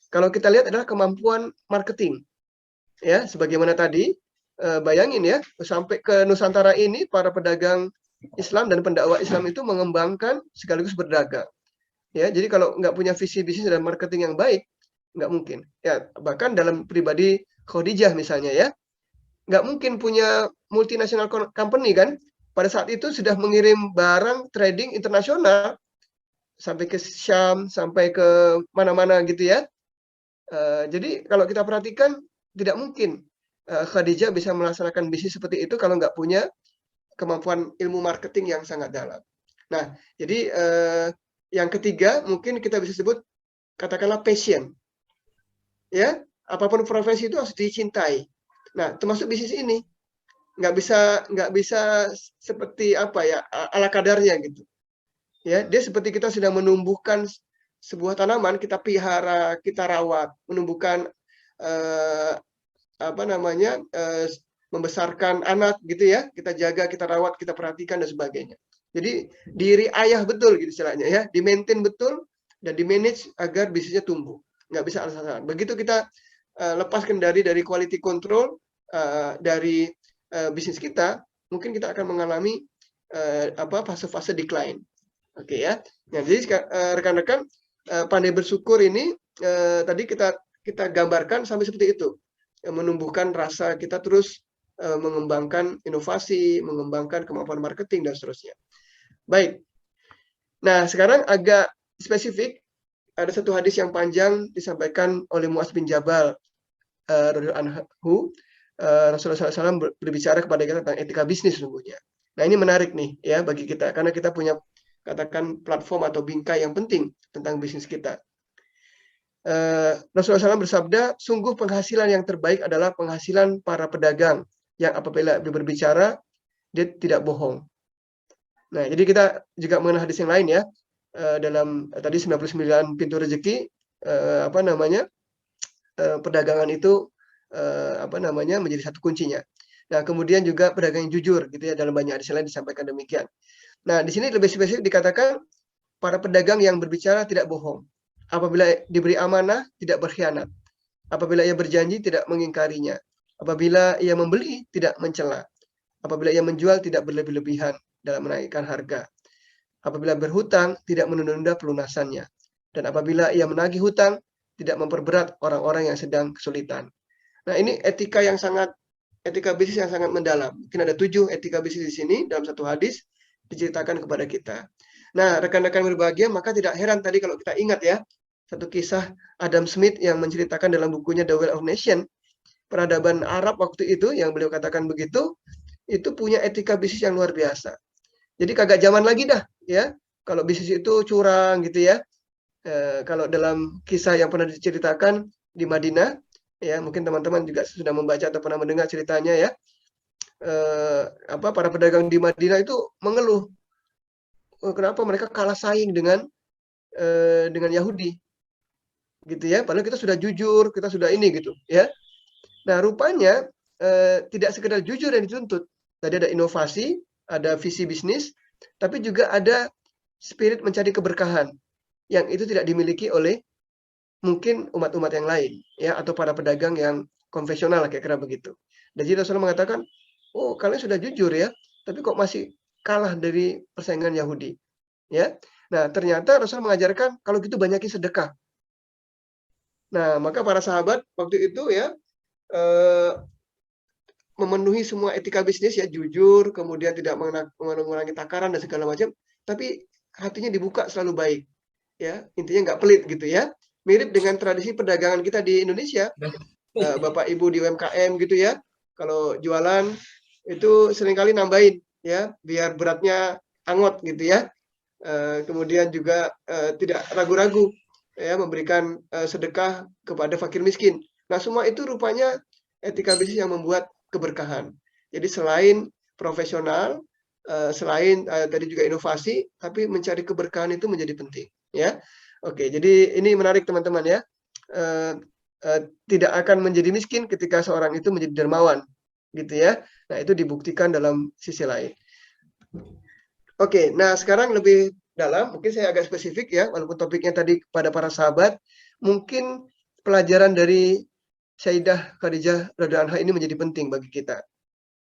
A: Kalau kita lihat adalah kemampuan marketing, ya, sebagaimana tadi, bayangin ya, sampai ke Nusantara ini para pedagang Islam dan pendakwah Islam itu mengembangkan sekaligus berdagang. Ya, jadi kalau nggak punya visi bisnis dan marketing yang baik, nggak mungkin. Ya, bahkan dalam pribadi Khadijah misalnya ya, nggak mungkin punya multinational company kan, pada saat itu sudah mengirim barang trading internasional sampai ke Syam, sampai ke mana-mana gitu ya. Jadi kalau kita perhatikan tidak mungkin Khadijah bisa melaksanakan bisnis seperti itu kalau nggak punya kemampuan ilmu marketing yang sangat dalam. Nah, jadi yang ketiga mungkin kita bisa sebut katakanlah passion. Ya, apapun profesi itu harus dicintai. Nah, termasuk bisnis ini nggak bisa seperti apa ya, ala kadarnya gitu. Ya, dia seperti kita sedang menumbuhkan sebuah tanaman, kita pelihara, kita rawat, menumbuhkan membesarkan anak gitu ya, kita jaga, kita rawat, kita perhatikan dan sebagainya. Jadi diri ayah betul gitu istilahnya ya, di-maintain betul dan di-manage agar bisnisnya tumbuh. Nggak bisa asal-asalan. Begitu kita lepaskan dari quality control dari bisnis kita, mungkin kita akan mengalami fase-fase decline. Oke ya. Nah, jadi rekan-rekan pandai bersyukur ini tadi kita gambarkan sampai seperti itu. Menumbuhkan rasa kita terus mengembangkan inovasi, mengembangkan kemampuan marketing dan seterusnya. Baik. Nah, sekarang agak spesifik, ada satu hadis yang panjang disampaikan oleh Muaz bin Jabal radhiyallahu anhu. Rasulullah SAW berbicara kepada kita tentang etika bisnis sesungguhnya. Nah, ini menarik nih ya bagi kita karena kita punya katakan platform atau bingkai yang penting tentang bisnis kita. Rasulullah SAW bersabda, sungguh penghasilan yang terbaik adalah penghasilan para pedagang yang apabila berbicara dia tidak bohong. Nah, jadi kita juga mengenal hadis yang lain ya, dalam tadi 99 pintu rezeki, perdagangan itu menjadi satu kuncinya. Nah, kemudian juga pedagang yang jujur gitu ya, dalam banyak hadis lain disampaikan demikian. Nah, di sini lebih spesifik dikatakan para pedagang yang berbicara tidak bohong. Apabila diberi amanah tidak berkhianat. Apabila ia berjanji tidak mengingkarinya. Apabila ia membeli tidak mencela. Apabila ia menjual tidak berlebih-lebihan dalam menaikkan harga. Apabila berhutang, tidak menunda-nunda pelunasannya. Dan apabila ia menagih hutang, tidak memperberat orang-orang yang sedang kesulitan. Nah, ini etika bisnis yang sangat mendalam. Mungkin ada 7 etika bisnis di sini dalam satu hadis diceritakan kepada kita. Nah, rekan-rekan berbahagia, maka tidak heran tadi kalau kita ingat ya, satu kisah Adam Smith yang menceritakan dalam bukunya The Wealth of Nations, peradaban Arab waktu itu yang beliau katakan begitu, itu punya etika bisnis yang luar biasa. Jadi kagak zaman lagi dah, ya. Kalau bisnis itu curang gitu ya. Kalau dalam kisah yang pernah diceritakan di Madinah, ya mungkin teman-teman juga sudah membaca atau pernah mendengar ceritanya ya. Para pedagang di Madinah itu mengeluh, kenapa mereka kalah saing dengan Yahudi, gitu ya. Padahal kita sudah jujur, kita sudah ini gitu, ya. Nah rupanya tidak sekedar jujur yang dituntut. Tadi ada inovasi, ada visi bisnis, tapi juga ada spirit mencari keberkahan yang itu tidak dimiliki oleh mungkin umat-umat yang lain, ya, atau para pedagang yang konvensional kayak kira begitu. Dan jadi Rasulullah mengatakan, oh kalian sudah jujur ya, tapi kok masih kalah dari persaingan Yahudi, ya. Nah ternyata Rasul mengajarkan kalau gitu banyakin sedekah. Nah maka para sahabat waktu itu ya memenuhi semua etika bisnis ya, jujur, kemudian tidak mengurangi takaran dan segala macam, tapi hatinya dibuka selalu baik, ya intinya nggak pelit gitu ya. Mirip dengan tradisi perdagangan kita di Indonesia, Bapak Ibu di UMKM gitu ya, kalau jualan itu seringkali nambahin ya, biar beratnya angot gitu ya. Kemudian juga tidak ragu-ragu ya memberikan sedekah kepada fakir miskin. Nah semua itu rupanya etika bisnis yang membuat keberkahan. Jadi selain profesional, selain tadi juga inovasi, tapi mencari keberkahan itu menjadi penting, ya. Oke, jadi ini menarik teman-teman ya. Tidak akan menjadi miskin ketika seorang itu menjadi dermawan, gitu ya. Nah itu dibuktikan dalam sisi lain. Oke, nah sekarang lebih dalam, mungkin saya agak spesifik ya, walaupun topiknya tadi pada para sahabat, mungkin pelajaran dari Sayyidah Khadijah radhiyallahu anha ini menjadi penting bagi kita,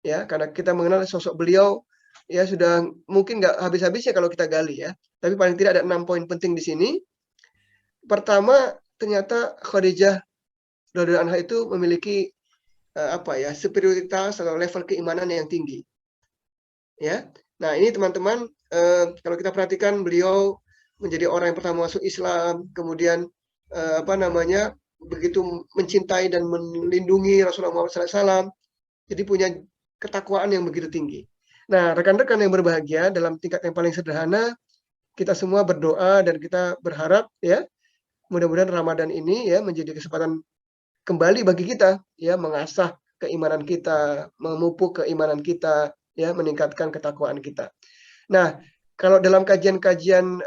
A: ya, karena kita mengenal sosok beliau, ya sudah mungkin nggak habis-habisnya kalau kita gali ya, tapi paling tidak ada 6 poin penting di sini. Pertama, ternyata Khadijah radhiyallahu anha itu memiliki superioritas atau level keimanan yang tinggi, ya. Nah ini teman-teman, kalau kita perhatikan beliau menjadi orang yang pertama masuk Islam, kemudian begitu mencintai dan melindungi Rasulullah SAW, jadi punya ketakwaan yang begitu tinggi. Nah, rekan-rekan yang berbahagia, dalam tingkat yang paling sederhana, kita semua berdoa dan kita berharap ya, mudah-mudahan Ramadan ini ya menjadi kesempatan kembali bagi kita ya, mengasah keimanan kita, memupuk keimanan kita, ya, meningkatkan ketakwaan kita. Nah, kalau dalam kajian-kajian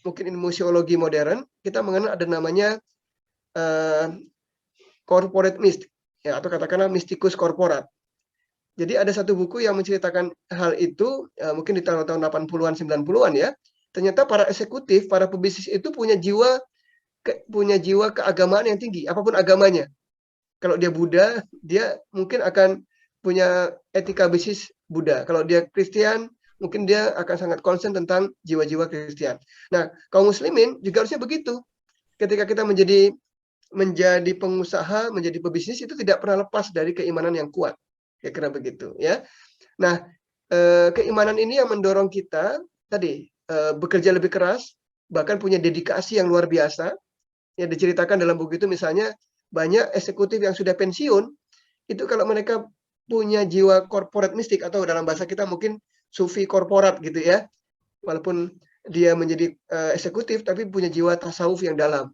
A: mungkin museologi modern, kita mengenal ada namanya corporate mystic, ya, atau katakanlah mistikus korporat. Jadi ada satu buku yang menceritakan hal itu, mungkin di tahun-tahun 80-an, 90-an ya. Ternyata para eksekutif, para pebisnis itu punya jiwa keagamaan yang tinggi, apapun agamanya. Kalau dia Buddha, dia mungkin akan punya etika bisnis Buddha. Kalau dia Kristen, mungkin dia akan sangat concern tentang jiwa-jiwa Kristen. Nah, kaum muslimin juga harusnya begitu. Ketika kita menjadi pengusaha, menjadi pebisnis, itu tidak pernah lepas dari keimanan yang kuat. Kira-kira begitu ya. Nah, keimanan ini yang mendorong kita tadi bekerja lebih keras, bahkan punya dedikasi yang luar biasa. Ya, diceritakan dalam buku itu misalnya banyak eksekutif yang sudah pensiun, itu kalau mereka punya jiwa corporate mystic, atau dalam bahasa kita mungkin sufi korporat gitu ya. Walaupun dia menjadi eksekutif, tapi punya jiwa tasawuf yang dalam.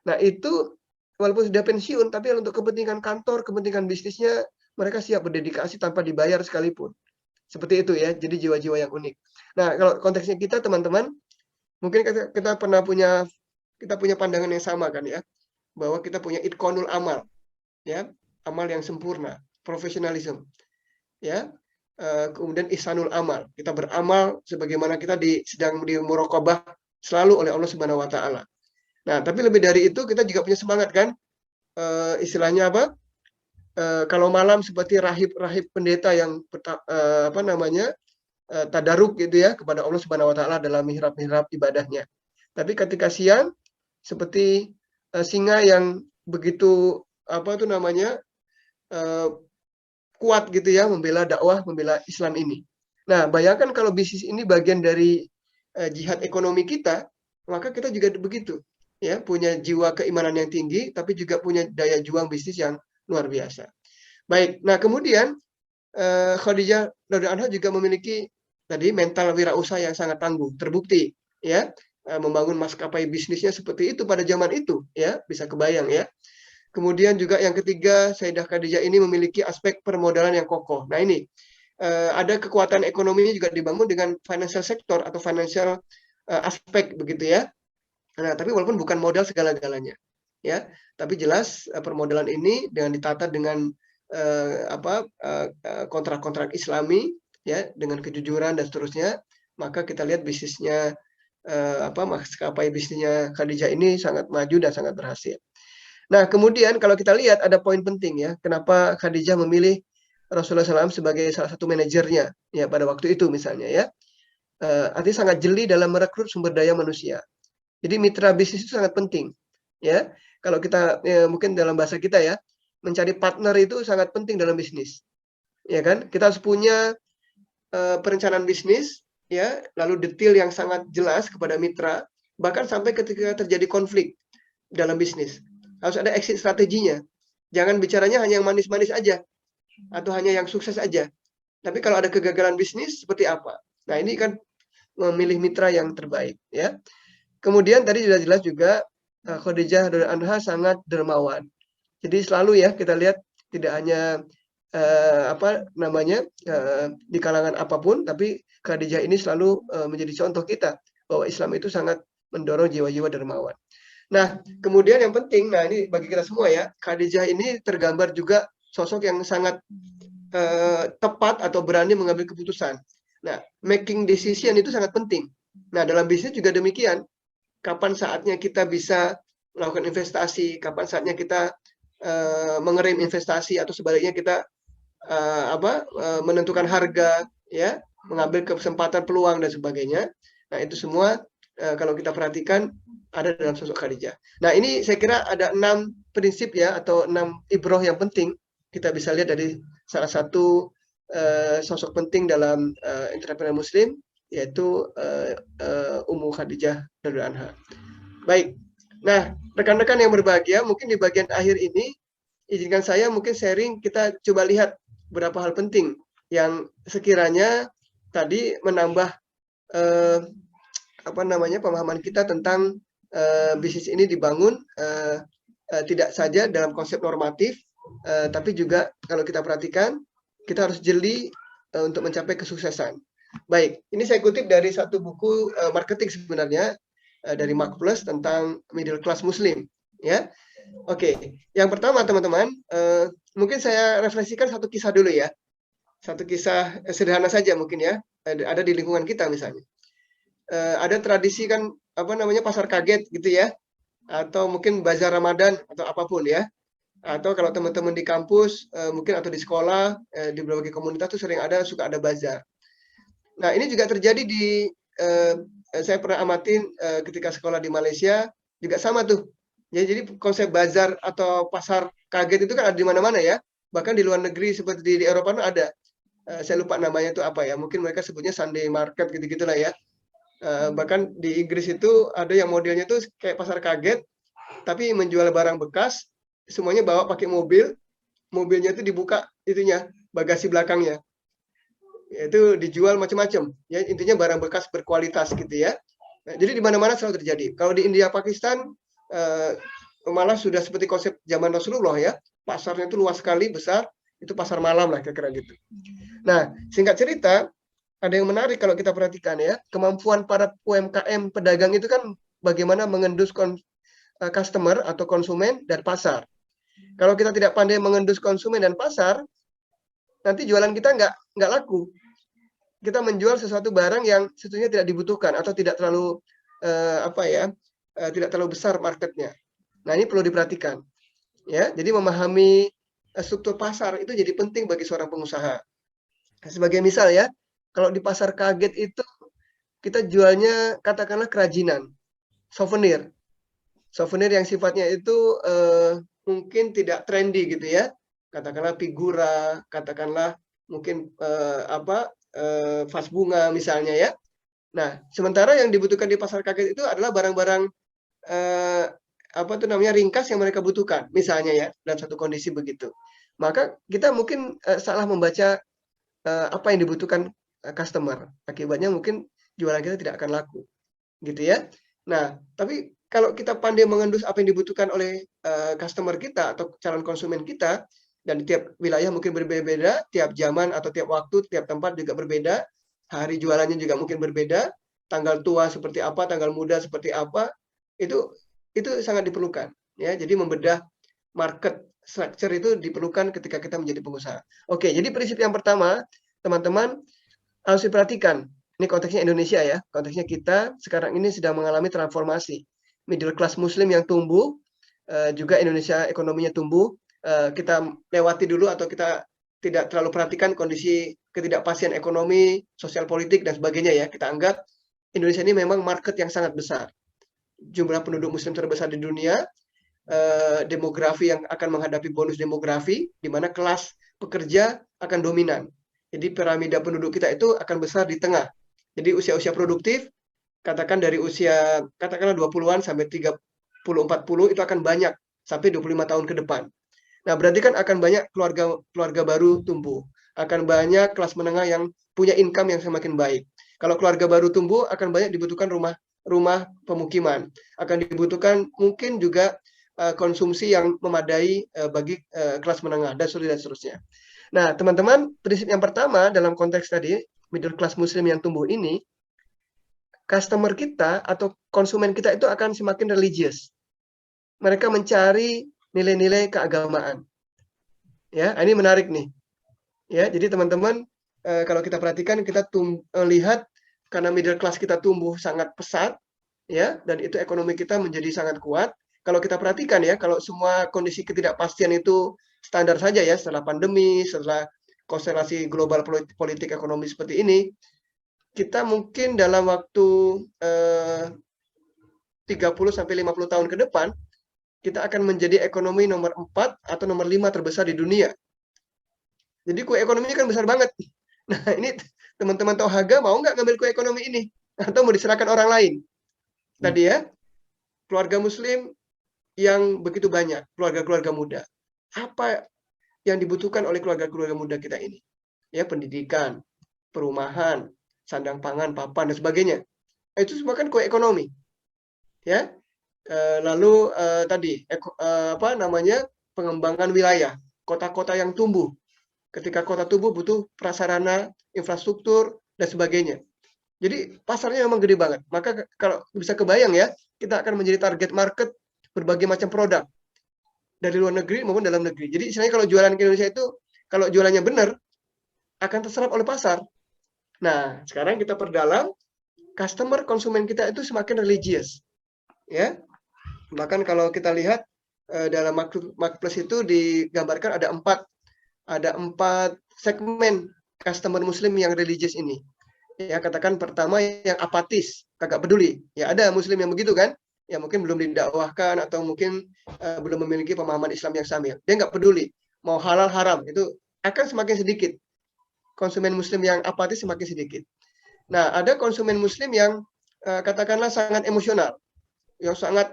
A: Nah itu walaupun sudah pensiun, tapi untuk kepentingan kantor, kepentingan bisnisnya, mereka siap berdedikasi tanpa dibayar sekalipun. Seperti itu ya, jadi jiwa-jiwa yang unik. Nah, kalau konteksnya kita teman-teman, mungkin kita punya pandangan yang sama kan ya, bahwa kita punya itqanul amal, ya, amal yang sempurna, profesionalisme, ya, kemudian ihsanul amal, kita beramal sebagaimana kita sedang dimuraqabah selalu oleh Allah Subhanahu Wa Taala. Nah, tapi lebih dari itu kita juga punya semangat kan, istilahnya apa? Kalau malam seperti rahib-rahib pendeta yang tadaruk gitu ya kepada Allah Subhanahu wa taala dalam mihrab-mihrab ibadahnya. Tapi ketika siang seperti singa yang begitu kuat gitu ya membela dakwah, membela Islam ini. Nah, bayangkan kalau bisnis ini bagian dari jihad ekonomi kita, maka kita juga begitu, ya, punya jiwa keimanan yang tinggi, tapi juga punya daya juang bisnis yang luar biasa. Baik, nah kemudian Khadijah radhiyallahu anha juga memiliki tadi mental wirausaha yang sangat tangguh, terbukti, ya, membangun maskapai bisnisnya seperti itu pada zaman itu, ya, bisa kebayang ya. Kemudian juga yang ketiga, Sayyidah Khadijah ini memiliki aspek permodalan yang kokoh. Nah ini, ada kekuatan ekonominya juga dibangun dengan financial sector atau financial aspek begitu ya. Nah, tapi walaupun bukan modal segala-galanya, ya, tapi jelas permodalan ini dengan ditata dengan kontrak-kontrak Islami, ya, dengan kejujuran dan seterusnya, maka kita lihat bisnisnya maskapai bisnisnya Khadijah ini sangat maju dan sangat berhasil. Nah, kemudian kalau kita lihat ada poin penting ya, kenapa Khadijah memilih Rasulullah SAW sebagai salah satu manajernya ya pada waktu itu misalnya ya. Artinya sangat jeli dalam merekrut sumber daya manusia. Jadi mitra bisnis itu sangat penting ya. Kalau kita mungkin dalam bahasa kita ya, mencari partner itu sangat penting dalam bisnis. Ya kan? Kita harus punya perencanaan bisnis ya, lalu detail yang sangat jelas kepada mitra, bahkan sampai ketika terjadi konflik dalam bisnis. Harus ada exit strateginya. Jangan bicaranya hanya yang manis-manis aja atau hanya yang sukses aja. Tapi kalau ada kegagalan bisnis seperti apa? Nah, ini kan memilih mitra yang terbaik ya. Kemudian tadi sudah jelas juga Khadijah radhiyallahu anha sangat dermawan. Jadi selalu ya kita lihat tidak hanya di kalangan apapun, tapi Khadijah ini selalu menjadi contoh kita bahwa Islam itu sangat mendorong jiwa-jiwa dermawan. Nah, kemudian yang penting, nah ini bagi kita semua ya, Khadijah ini tergambar juga sosok yang sangat tepat atau berani mengambil keputusan. Nah, making decision itu sangat penting. Nah, dalam bisnis juga demikian. Kapan saatnya kita bisa melakukan investasi, kapan saatnya kita mengerem investasi atau sebaliknya kita menentukan harga, ya, mengambil kesempatan peluang dan sebagainya. Nah, itu semua kalau kita perhatikan ada dalam sosok Khadijah. Nah, ini saya kira ada 6 prinsip ya atau 6 ibroh yang penting kita bisa lihat dari salah satu sosok penting dalam entrepreneur muslim, yaitu Ummu Khadijah radhiyallahu anha. Baik. Nah, rekan-rekan yang berbahagia, mungkin di bagian akhir ini izinkan saya mungkin sharing, kita coba lihat beberapa hal penting yang sekiranya tadi menambah pemahaman kita tentang bisnis ini dibangun tidak saja dalam konsep normatif, tapi juga kalau kita perhatikan kita harus jeli untuk mencapai kesuksesan. Baik, ini saya kutip dari satu buku marketing sebenarnya dari Mark Plus tentang middle class Muslim. Ya, oke. Yang pertama teman-teman, mungkin saya refleksikan satu kisah dulu ya, satu kisah sederhana saja mungkin ya, ada di lingkungan kita misalnya. Ada tradisi kan pasar kaget gitu ya, atau mungkin bazar Ramadan atau apapun ya, atau kalau teman-teman di kampus mungkin atau di sekolah di berbagai komunitas tuh sering suka ada bazar. Nah, ini juga terjadi di saya pernah amatin ketika sekolah di Malaysia juga sama tuh. Jadi konsep bazar atau pasar kaget itu kan ada di mana-mana ya, bahkan di luar negeri seperti di Eropa pun ada. Saya lupa namanya itu apa ya, mungkin mereka sebutnya Sunday market gitu-gitulah ya. Bahkan di Inggris itu ada yang modelnya tuh kayak pasar kaget, tapi menjual barang bekas, semuanya bawa pakai mobil, mobilnya itu dibuka itunya, bagasi belakangnya, itu dijual macam-macam, ya intinya barang bekas berkualitas gitu ya. Nah, jadi di mana-mana selalu terjadi. Kalau di India, Pakistan, malah sudah seperti konsep zaman Rasulullah ya, pasarnya itu luas sekali, besar, itu pasar malam lah kira-kira gitu. Nah, singkat cerita, ada yang menarik kalau kita perhatikan ya, kemampuan para UMKM pedagang itu kan bagaimana mengendus customer atau konsumen dan pasar. Kalau kita tidak pandai mengendus konsumen dan pasar, nanti jualan kita nggak laku. Kita menjual sesuatu barang yang sebetulnya tidak dibutuhkan atau tidak terlalu tidak terlalu besar marketnya. Nah, ini perlu diperhatikan. Ya, jadi memahami struktur pasar itu jadi penting bagi seorang pengusaha. Sebagai misal ya, Kalau di pasar kaget itu kita jualnya katakanlah kerajinan, souvenir. Souvenir yang sifatnya itu mungkin tidak trendy gitu ya. Katakanlah figura, katakanlah mungkin vas bunga misalnya ya. Nah, sementara yang dibutuhkan di pasar kaget itu adalah barang-barang ringkas yang mereka butuhkan, misalnya ya, dalam satu kondisi begitu. Maka kita mungkin salah membaca apa yang dibutuhkan customer. Akibatnya mungkin jualan kita tidak akan laku, gitu ya. Nah, tapi kalau kita pandai mengendus apa yang dibutuhkan oleh customer kita atau calon konsumen kita, dan di tiap wilayah mungkin berbeda-beda, tiap zaman atau tiap waktu, tiap tempat juga berbeda, hari jualannya juga mungkin berbeda, tanggal tua seperti apa, tanggal muda seperti apa, itu sangat diperlukan. Ya, jadi membedah market structure itu diperlukan ketika kita menjadi pengusaha. Oke, jadi prinsip yang pertama, teman-teman harus diperhatikan. Ini konteksnya Indonesia ya, konteksnya kita sekarang ini sedang mengalami transformasi. Middle class Muslim yang tumbuh, juga Indonesia ekonominya tumbuh. Kita lewati dulu atau kita tidak terlalu perhatikan kondisi ketidakpastian ekonomi, sosial politik, dan sebagainya ya. Kita anggap Indonesia ini memang market yang sangat besar. Jumlah penduduk Muslim terbesar di dunia, demografi yang akan menghadapi bonus demografi, di mana kelas pekerja akan dominan. Jadi piramida penduduk kita itu akan besar di tengah. Jadi usia-usia produktif, katakan dari usia katakanlah 20-an sampai 30-40 itu akan banyak sampai 25 tahun ke depan. Nah, berarti kan akan banyak keluarga baru tumbuh. Akan banyak kelas menengah yang punya income yang semakin baik. Kalau keluarga baru tumbuh, akan banyak dibutuhkan rumah pemukiman. Akan dibutuhkan mungkin juga konsumsi yang memadai bagi kelas menengah, dan seterusnya. Nah, teman-teman, prinsip yang pertama dalam konteks tadi, middle class Muslim yang tumbuh ini, customer kita atau konsumen kita itu akan semakin religius. Mereka mencari nilai-nilai keagamaan. Ya, ini menarik nih. Ya, jadi teman-teman, kalau kita perhatikan, kita lihat karena middle class kita tumbuh sangat pesat, ya, dan itu ekonomi kita menjadi sangat kuat. Kalau kita perhatikan ya, kalau semua kondisi ketidakpastian itu standar saja ya, setelah pandemi, setelah konstelasi global politik ekonomi seperti ini, kita mungkin dalam waktu 30-50 tahun ke depan, kita akan menjadi ekonomi nomor 4 atau nomor 5 terbesar di dunia. Jadi kue ekonominya kan besar banget. Nah, ini teman-teman Tohaga mau nggak ngambil kue ekonomi ini? Atau mau diserahkan orang lain? Tadi ya, keluarga Muslim yang begitu banyak, keluarga-keluarga muda. Apa yang dibutuhkan oleh keluarga-keluarga muda kita ini? Ya, pendidikan, perumahan, sandang pangan, papan, dan sebagainya. Itu semua kan kue ekonomi. Ya, lalu tadi pengembangan wilayah, kota-kota yang tumbuh. Ketika kota tumbuh butuh prasarana, infrastruktur, dan sebagainya. Jadi pasarnya memang gede banget. Maka kalau bisa kebayang ya, kita akan menjadi target market berbagai macam produk dari luar negeri maupun dalam negeri. Jadi istilahnya kalau jualan ke Indonesia itu, kalau jualannya benar, akan terserap oleh pasar. Nah, sekarang kita perdalam, customer konsumen kita itu semakin religius. Ya, bahkan kalau kita lihat dalam marketplace itu digambarkan ada empat segmen customer Muslim yang religius ini. Ya, katakan pertama yang apatis, kagak peduli. Ya, ada Muslim yang begitu kan? Ya, mungkin belum didakwahkan atau mungkin belum memiliki pemahaman Islam yang samil. Dia nggak peduli. Mau halal haram itu akan semakin sedikit. Konsumen Muslim yang apatis semakin sedikit. Nah, ada konsumen Muslim yang katakanlah sangat emosional, yang sangat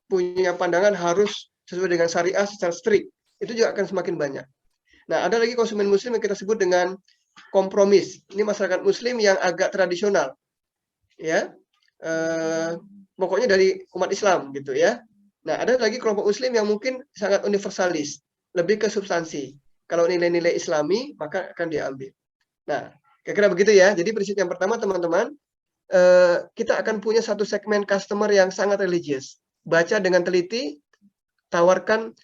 A: punya pandangan harus sesuai dengan syariah secara strict. Itu juga akan semakin banyak. Nah, ada lagi konsumen Muslim yang kita sebut dengan kompromis. Ini masyarakat Muslim yang agak tradisional, ya, pokoknya dari umat Islam gitu ya. Nah, ada lagi kelompok Muslim yang mungkin sangat universalis, lebih ke substansi. Kalau nilai-nilai Islami maka akan diambil. Nah, kira-kira begitu ya. Jadi prinsip yang pertama teman-teman, kita akan punya satu segmen customer yang sangat religius. Baca dengan teliti, tawarkan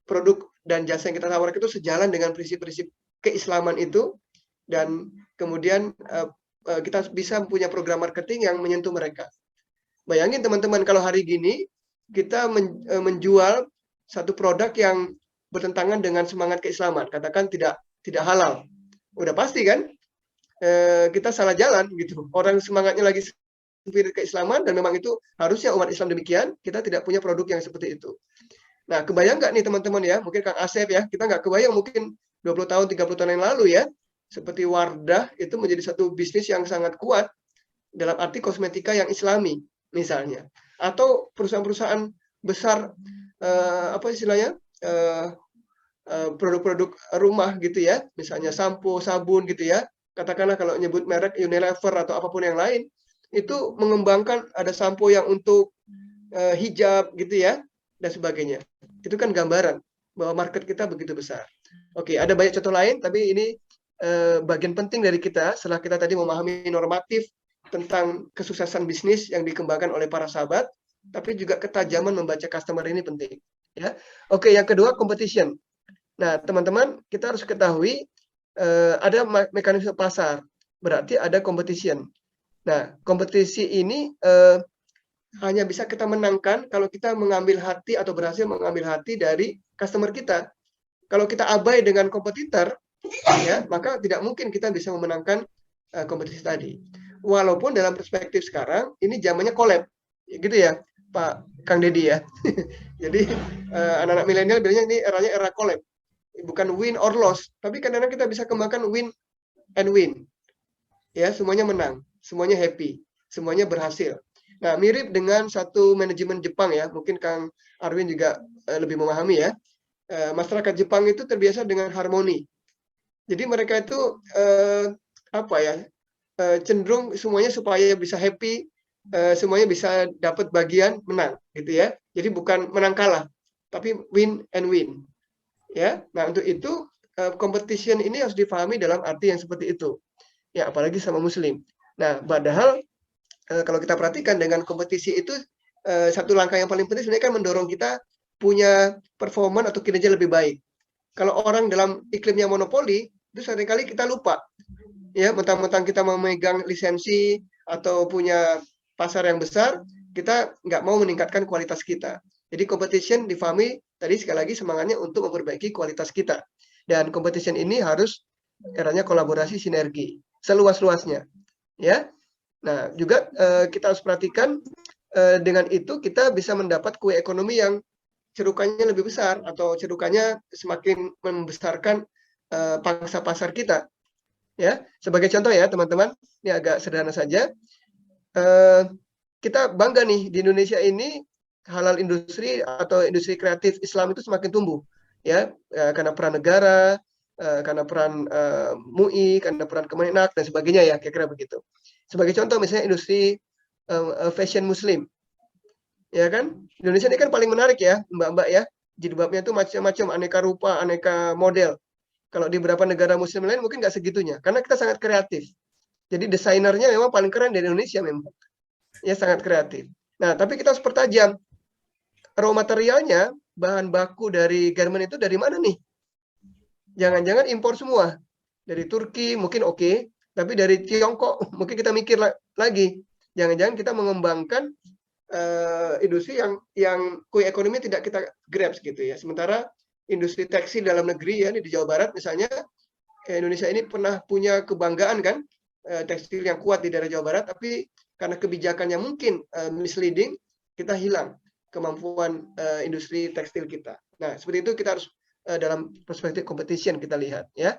A: produk dan jasa yang kita tawarkan itu sejalan dengan prinsip-prinsip keislaman itu, dan kemudian kita bisa punya program marketing yang menyentuh mereka. Bayangin teman-teman, kalau hari gini kita menjual satu produk yang bertentangan dengan semangat keislaman. Katakan tidak halal. Udah pasti kan? Kita salah jalan gitu. Orang semangatnya lagi spirit keislaman dan memang itu harusnya umat Islam demikian, kita tidak punya produk yang seperti itu. Nah, kebayang nggak nih teman-teman ya, mungkin Kang Asep ya, kita nggak kebayang mungkin 20 tahun, 30 tahun yang lalu ya, seperti Wardah itu menjadi satu bisnis yang sangat kuat dalam arti kosmetika yang islami misalnya. Atau perusahaan-perusahaan besar, apa istilahnya, produk-produk rumah gitu ya, misalnya sampo, sabun gitu ya, katakanlah kalau nyebut merek Unilever atau apapun yang lain, itu mengembangkan ada sampo yang untuk hijab gitu ya, dan sebagainya. Itu kan gambaran bahwa market kita begitu besar. Oke, ada banyak contoh lain, tapi ini bagian penting dari kita setelah kita tadi memahami normatif tentang kesuksesan bisnis yang dikembangkan oleh para sahabat, tapi juga ketajaman membaca customer ini penting. Ya, oke, yang kedua competition. Nah, teman-teman, kita harus ketahui ada mekanisme pasar, berarti ada competition. Nah, kompetisi ini hanya bisa kita menangkan kalau kita mengambil hati atau berhasil mengambil hati dari customer kita. Kalau kita abai dengan kompetitor, ya, maka tidak mungkin kita bisa memenangkan kompetisi tadi. Walaupun dalam perspektif sekarang, ini zamannya collab, gitu ya, Pak Kang Deddy ya. Jadi anak-anak milenial bilangnya ini eranya era collab, bukan win or loss, tapi kadang-kadang kita bisa kembangkan win and win, ya, semuanya menang, semuanya happy, semuanya berhasil. Nah, mirip dengan satu manajemen Jepang ya, mungkin Kang Arwin juga lebih memahami ya. Masyarakat Jepang itu terbiasa dengan harmoni. Jadi mereka itu cenderung semuanya supaya bisa happy, semuanya bisa dapat bagian menang, gitu ya. Jadi bukan menang kalah, tapi win and win. Ya, nah untuk itu competition ini harus dipahami dalam arti yang seperti itu. Ya, apalagi sama Muslim. Nah, padahal kalau kita perhatikan dengan kompetisi itu satu langkah yang paling penting sebenarnya kan mendorong kita punya performa atau kinerja lebih baik. Kalau orang dalam iklimnya monopoli, itu seringkali kita lupa. Ya, mentang-mentang kita memegang lisensi atau punya pasar yang besar, kita nggak mau meningkatkan kualitas kita. Jadi competition difahami tadi sekali lagi semangatnya untuk memperbaiki kualitas kita. Dan competition ini harus eranya kolaborasi sinergi seluas-luasnya. Ya. Nah, juga kita harus perhatikan dengan itu kita bisa mendapat kue ekonomi yang cerukannya lebih besar atau cerukannya semakin membesarkan pangsa pasar kita. Ya, sebagai contoh ya teman-teman, ini agak sederhana saja. Kita bangga nih di Indonesia ini halal industri atau industri kreatif Islam itu semakin tumbuh, ya, karena peran negara, karena peran MUI, karena peran Kemenak dan sebagainya ya, kira-kira begitu. Sebagai contoh misalnya industri fashion Muslim, ya kan? Indonesia ini kan paling menarik ya, mbak-mbak ya, jilbabnya itu macam-macam, aneka rupa, aneka model. Kalau di beberapa negara Muslim lain mungkin nggak segitunya, karena kita sangat kreatif. Jadi desainernya memang paling keren di Indonesia memang, ya sangat kreatif. Nah, tapi kita harus pertajam. Raw materialnya, bahan baku dari garment itu dari mana nih? Jangan-jangan impor semua. Dari Turki mungkin oke, tapi dari Tiongkok mungkin kita mikir lagi. Jangan-jangan kita mengembangkan industri yang kue ekonomi tidak kita grab gitu ya. Sementara industri tekstil dalam negeri ya di Jawa Barat misalnya, Indonesia ini pernah punya kebanggaan kan, tekstil yang kuat di daerah Jawa Barat, tapi karena kebijakannya mungkin misleading, kita hilang kemampuan industri tekstil kita. Nah, seperti itu kita harus dalam perspektif competition kita lihat ya.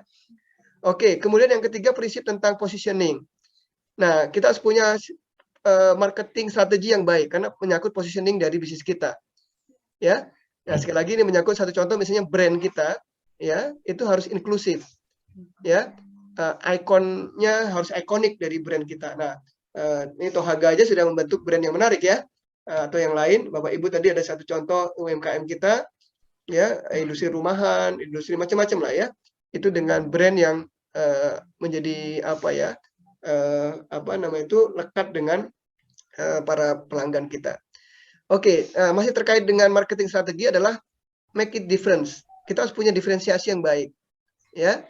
A: Oke, kemudian yang ketiga prinsip tentang positioning. Nah, kita harus punya marketing strategi yang baik karena menyangkut positioning dari bisnis kita. Ya. Nah, sekali lagi ini menyangkut satu contoh misalnya brand kita ya, itu harus inklusif. Ya. Ikonnya harus ikonik dari brand kita. Nah, ini Tohaga aja sudah membentuk brand yang menarik ya. Atau yang lain, Bapak Ibu tadi ada satu contoh UMKM kita ya, industri rumahan, industri macam-macam lah ya. Itu dengan brand yang menjadi lekat dengan para pelanggan kita. Oke, masih terkait dengan marketing strategi adalah make it difference. Kita harus punya diferensiasi yang baik, ya.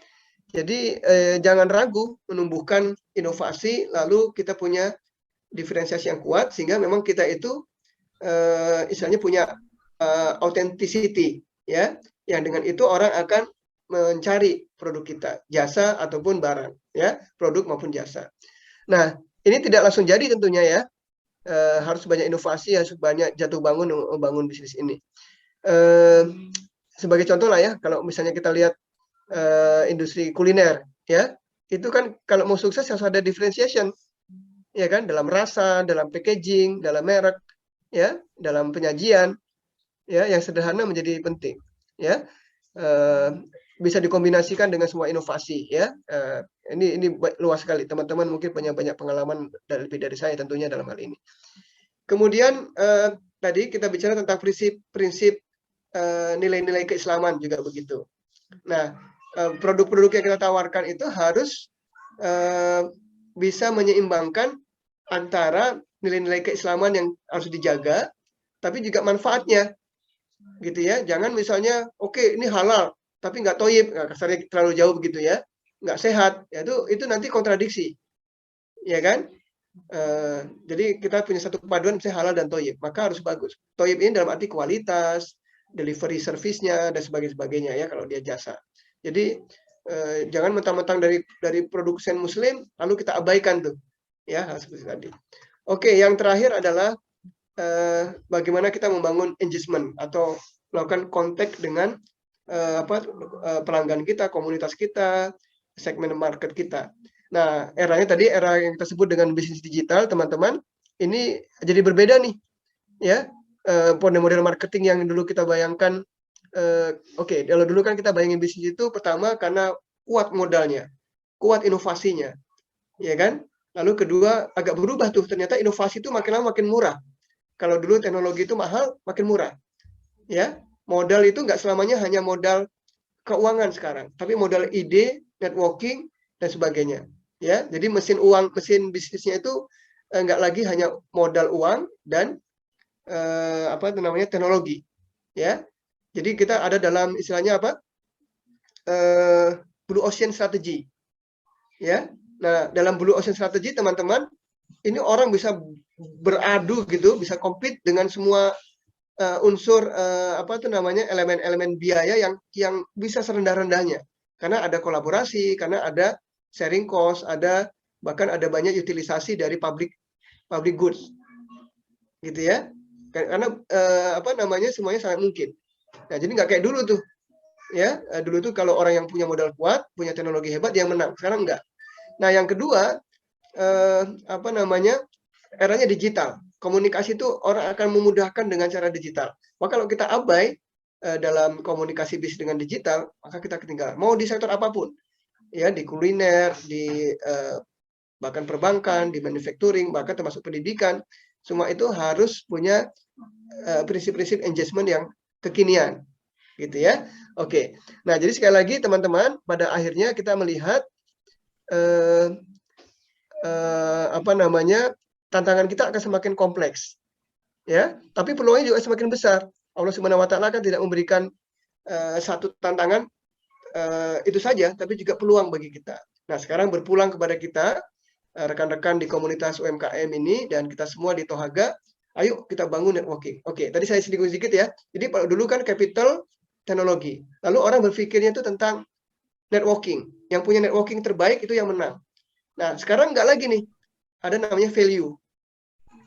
A: Jadi jangan ragu menumbuhkan inovasi, lalu kita punya diferensiasi yang kuat sehingga memang kita itu istilahnya punya authenticity, ya, yang dengan itu orang akan mencari produk kita, jasa ataupun barang, ya, produk maupun jasa. Nah, ini tidak langsung jadi tentunya ya. Harus banyak inovasi, harus banyak jatuh bangun membangun bisnis ini. Sebagai contoh lah ya, kalau misalnya kita lihat industri kuliner, ya, itu kan kalau mau sukses harus ada differentiation, ya kan, dalam rasa, dalam packaging, dalam merek, ya, dalam penyajian, ya, yang sederhana menjadi penting, ya. Bisa dikombinasikan dengan semua inovasi, ya. Ini luas sekali, teman-teman mungkin punya banyak pengalaman lebih dari saya tentunya dalam hal ini. Kemudian tadi kita bicara tentang prinsip nilai-nilai keislaman juga begitu. Nah, produk-produk yang kita tawarkan itu harus bisa menyeimbangkan antara nilai-nilai keislaman yang harus dijaga, tapi juga manfaatnya, gitu ya. Jangan misalnya, oke, ini halal, tapi nggak toyib, kasarnya terlalu jauh begitu ya, nggak sehat, ya itu nanti kontradiksi, ya kan? Jadi kita punya satu kepaduan misalnya halal dan toyib, maka harus bagus. Toyib ini dalam arti kualitas, delivery service-nya dan sebagainya ya kalau dia jasa. Jadi jangan mentang-mentang dari produsen muslim lalu kita abaikan tuh, ya, seperti tadi. Oke, yang terakhir adalah bagaimana kita membangun engagement atau melakukan kontak dengan pelanggan kita, komunitas kita, segmen market kita. Nah, eranya tadi era yang kita sebut dengan bisnis digital, teman-teman, ini jadi berbeda nih, ya. Model marketing yang dulu kita bayangkan, kalau dulu kan kita bayangin bisnis itu pertama karena kuat modalnya, kuat inovasinya, ya kan. Lalu kedua agak berubah tuh, ternyata inovasi itu makin lama makin murah. Kalau dulu teknologi itu mahal, makin murah, ya. Modal itu nggak selamanya hanya modal keuangan sekarang, tapi modal ide, networking dan sebagainya. Ya, jadi mesin bisnisnya itu nggak lagi hanya modal uang dan teknologi, ya. Jadi kita ada dalam istilahnya Blue Ocean Strategy, ya. Nah, dalam Blue Ocean Strategy teman-teman, ini orang bisa beradu gitu, bisa compete dengan semua unsur elemen-elemen biaya yang bisa serendah-rendahnya, karena ada kolaborasi, karena ada sharing cost, bahkan ada banyak utilisasi dari public goods, gitu ya. Karena semuanya sangat mungkin. Nah, jadi nggak kayak dulu tuh, ya. Dulu tuh kalau orang yang punya modal kuat, punya teknologi hebat, yang menang. Sekarang enggak. Nah, yang kedua, eranya digital. Komunikasi itu orang akan memudahkan dengan cara digital. Maka kalau kita abai dalam komunikasi bisnis dengan digital, maka kita ketinggalan. Mau di sektor apapun. Ya, di kuliner, di bahkan perbankan, di manufacturing, bahkan termasuk pendidikan, semua itu harus punya prinsip-prinsip engagement yang kekinian, gitu ya. Oke, nah jadi sekali lagi teman-teman, pada akhirnya kita melihat tantangan kita akan semakin kompleks, ya. Tapi peluangnya juga semakin besar. Allah Subhanahu Wa Taala kan tidak memberikan satu tantangan itu saja, tapi juga peluang bagi kita. Nah, sekarang berpulang kepada kita, rekan-rekan di komunitas UMKM ini, dan kita semua di Tohaga, ayo kita bangun networking. Oke, tadi saya singgung sedikit ya. Jadi dulu kan capital teknologi. Lalu orang berpikirnya itu tentang networking. Yang punya networking terbaik itu yang menang. Nah, sekarang nggak lagi nih. Ada namanya value.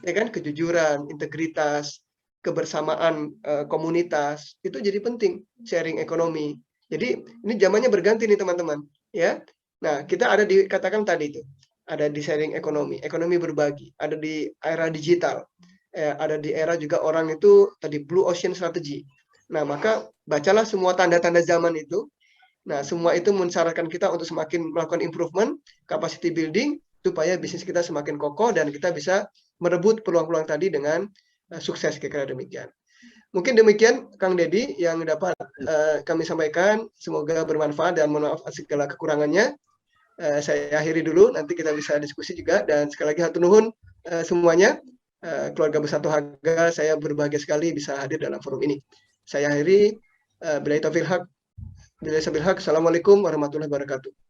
A: Ya kan, kejujuran, integritas, kebersamaan komunitas, itu jadi penting. Sharing ekonomi. Jadi ini zamannya berganti nih teman-teman, ya. Nah, kita ada katakan tadi itu, ada di sharing ekonomi berbagi, ada di era digital, ada di era juga orang itu tadi Blue Ocean Strategy. Nah, maka bacalah semua tanda-tanda zaman itu. Nah, semua itu mensyaratkan kita untuk semakin melakukan improvement, capacity building, supaya bisnis kita semakin kokoh dan kita bisa merebut peluang-peluang tadi dengan sukses, kira-kira demikian. Mungkin demikian Kang Dedi yang dapat kami sampaikan. Semoga bermanfaat dan mohon maaf segala kekurangannya. Saya akhiri dulu, nanti kita bisa diskusi juga. Dan sekali lagi hatur nuhun semuanya. Keluarga besar Tohaga, saya berbahagia sekali bisa hadir dalam forum ini. Saya akhiri. Billahi taufiq haq. Assalamualaikum warahmatullahi wabarakatuh.